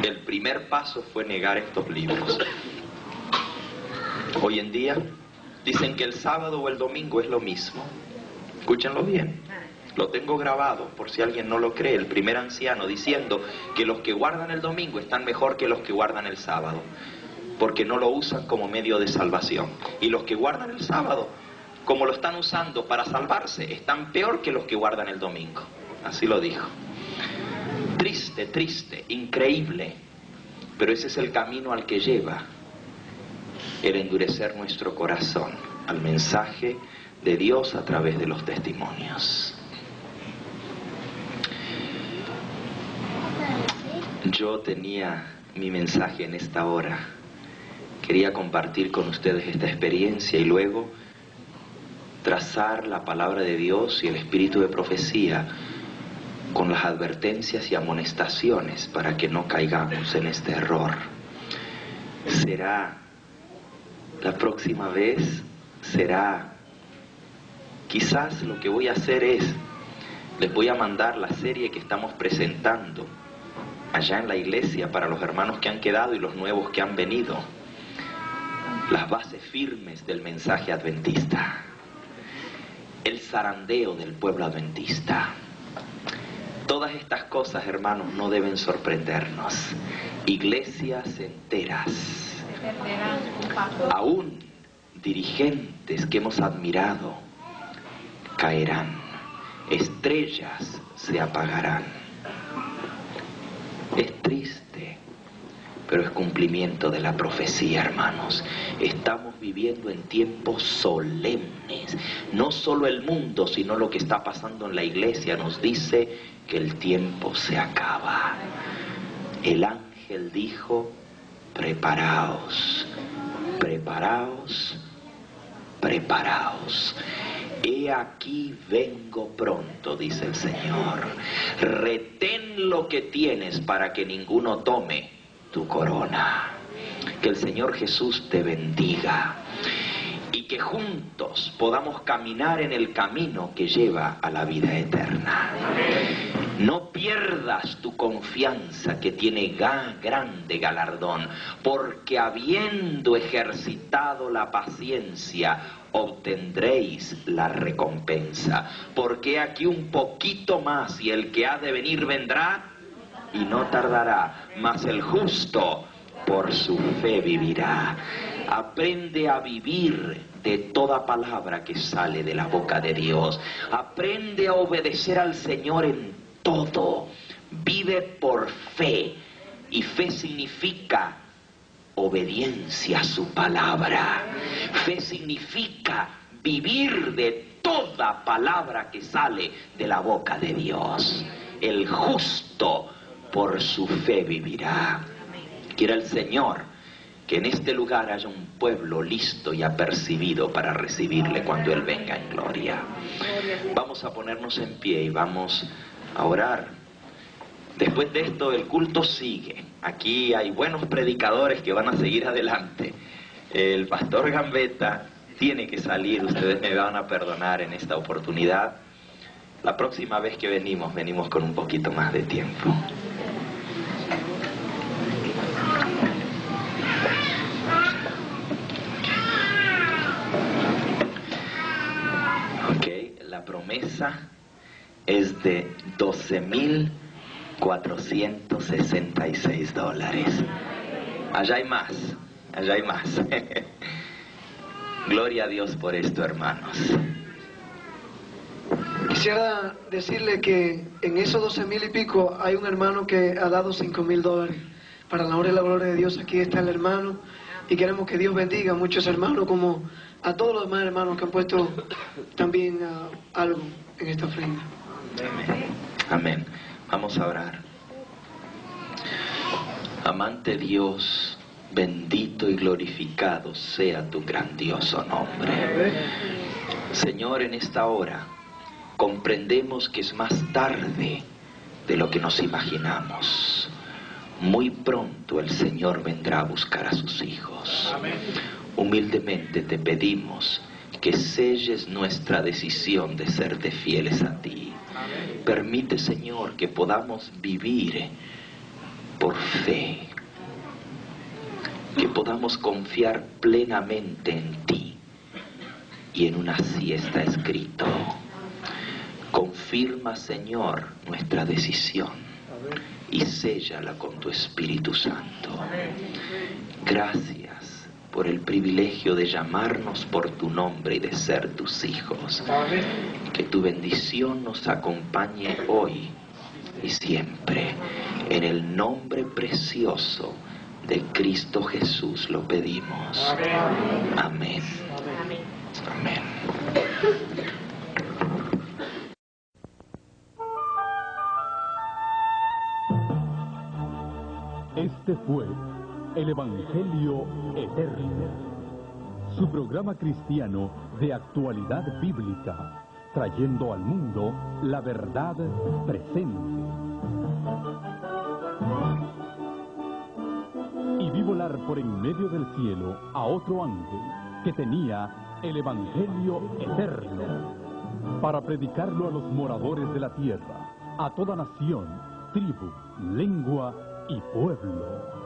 Speaker 6: El primer paso fue negar estos libros. Hoy en día dicen que el sábado o el domingo es lo mismo. Escúchenlo bien. Lo tengo grabado por si alguien no lo cree. El primer anciano diciendo que los que guardan el domingo están mejor que los que guardan el sábado, porque no lo usan como medio de salvación. Y los que guardan el sábado, como lo están usando para salvarse, están peor que los que guardan el domingo. Así lo dijo. Triste, triste, increíble. Pero ese es el camino al que lleva el endurecer nuestro corazón al mensaje de Dios a través de los testimonios. Yo tenía mi mensaje en esta hora. Quería compartir con ustedes esta experiencia y luego trazar la palabra de Dios y el espíritu de profecía con las advertencias y amonestaciones para que no caigamos en este error. Será la próxima vez, quizás lo que voy a hacer es, les voy a mandar la serie que estamos presentando allá en la iglesia para los hermanos que han quedado y los nuevos que han venido. las bases firmes del mensaje adventista, el zarandeo del pueblo adventista. Todas estas cosas, hermanos, no deben sorprendernos. Iglesias enteras, aún dirigentes que hemos admirado, caerán. Estrellas se apagarán. Es triste, pero es cumplimiento de la profecía, hermanos. Estamos viviendo en tiempos solemnes. No solo el mundo, sino lo que está pasando en la iglesia nos dice que el tiempo se acaba. El ángel dijo: preparaos, preparaos, preparaos. He aquí vengo pronto, dice el Señor. Retén lo que tienes para que ninguno tome tu corona. Que el Señor Jesús te bendiga y que juntos podamos caminar en el camino que lleva a la vida eterna. No pierdas tu confianza, que tiene grande galardón, porque habiendo ejercitado la paciencia, obtendréis la recompensa. Porque aquí un poquito más, y el que ha de venir vendrá, y no tardará, mas el justo por su fe vivirá. Aprende a vivir de toda palabra que sale de la boca de Dios. Aprende a obedecer al Señor en todo. Vive por fe, y fe significa obediencia a su palabra. Fe significa vivir de toda palabra que sale de la boca de Dios. El justo por su fe vivirá. Quiera el Señor que en este lugar haya un pueblo listo y apercibido para recibirle cuando Él venga en gloria. Vamos a ponernos en pie y vamos a orar. Después de esto el culto sigue. Aquí hay buenos predicadores que van a seguir adelante. El pastor Gambetta tiene que salir, ustedes me van a perdonar en esta oportunidad. La próxima vez que venimos con un poquito más de tiempo. La promesa es de $12,466. Allá hay más, allá hay más. Gloria a Dios por esto, hermanos.
Speaker 7: Quisiera decirle que en esos 12,000 y pico hay un hermano que ha dado $5,000 para la honra y la gloria de Dios. Aquí está el hermano y queremos que Dios bendiga a muchos hermanos, como a todos los demás hermanos que han puesto también algo en esta ofrenda.
Speaker 6: Amén. Amén. Vamos a orar. Amante Dios, bendito y glorificado sea tu grandioso nombre. Señor, en esta hora comprendemos que es más tarde de lo que nos imaginamos. Muy pronto el Señor vendrá a buscar a sus hijos. Humildemente te pedimos que selles nuestra decisión de serte fieles a ti. Permite, Señor, que podamos vivir por fe, que podamos confiar plenamente en ti. Y en una así está escrito: confirma, Señor, nuestra decisión y séllala con tu Espíritu Santo. Gracias por el privilegio de llamarnos por tu nombre y de ser tus hijos. Que tu bendición nos acompañe hoy y siempre. En el nombre precioso de Cristo Jesús lo pedimos. Amén. Amén.
Speaker 8: Este fue el Evangelio Eterno, su programa cristiano de actualidad bíblica, trayendo al mundo la verdad presente. Y vi volar por en medio del cielo a otro ángel que tenía el Evangelio Eterno, para predicarlo a los moradores de la tierra, a toda nación, tribu, lengua y pueblo.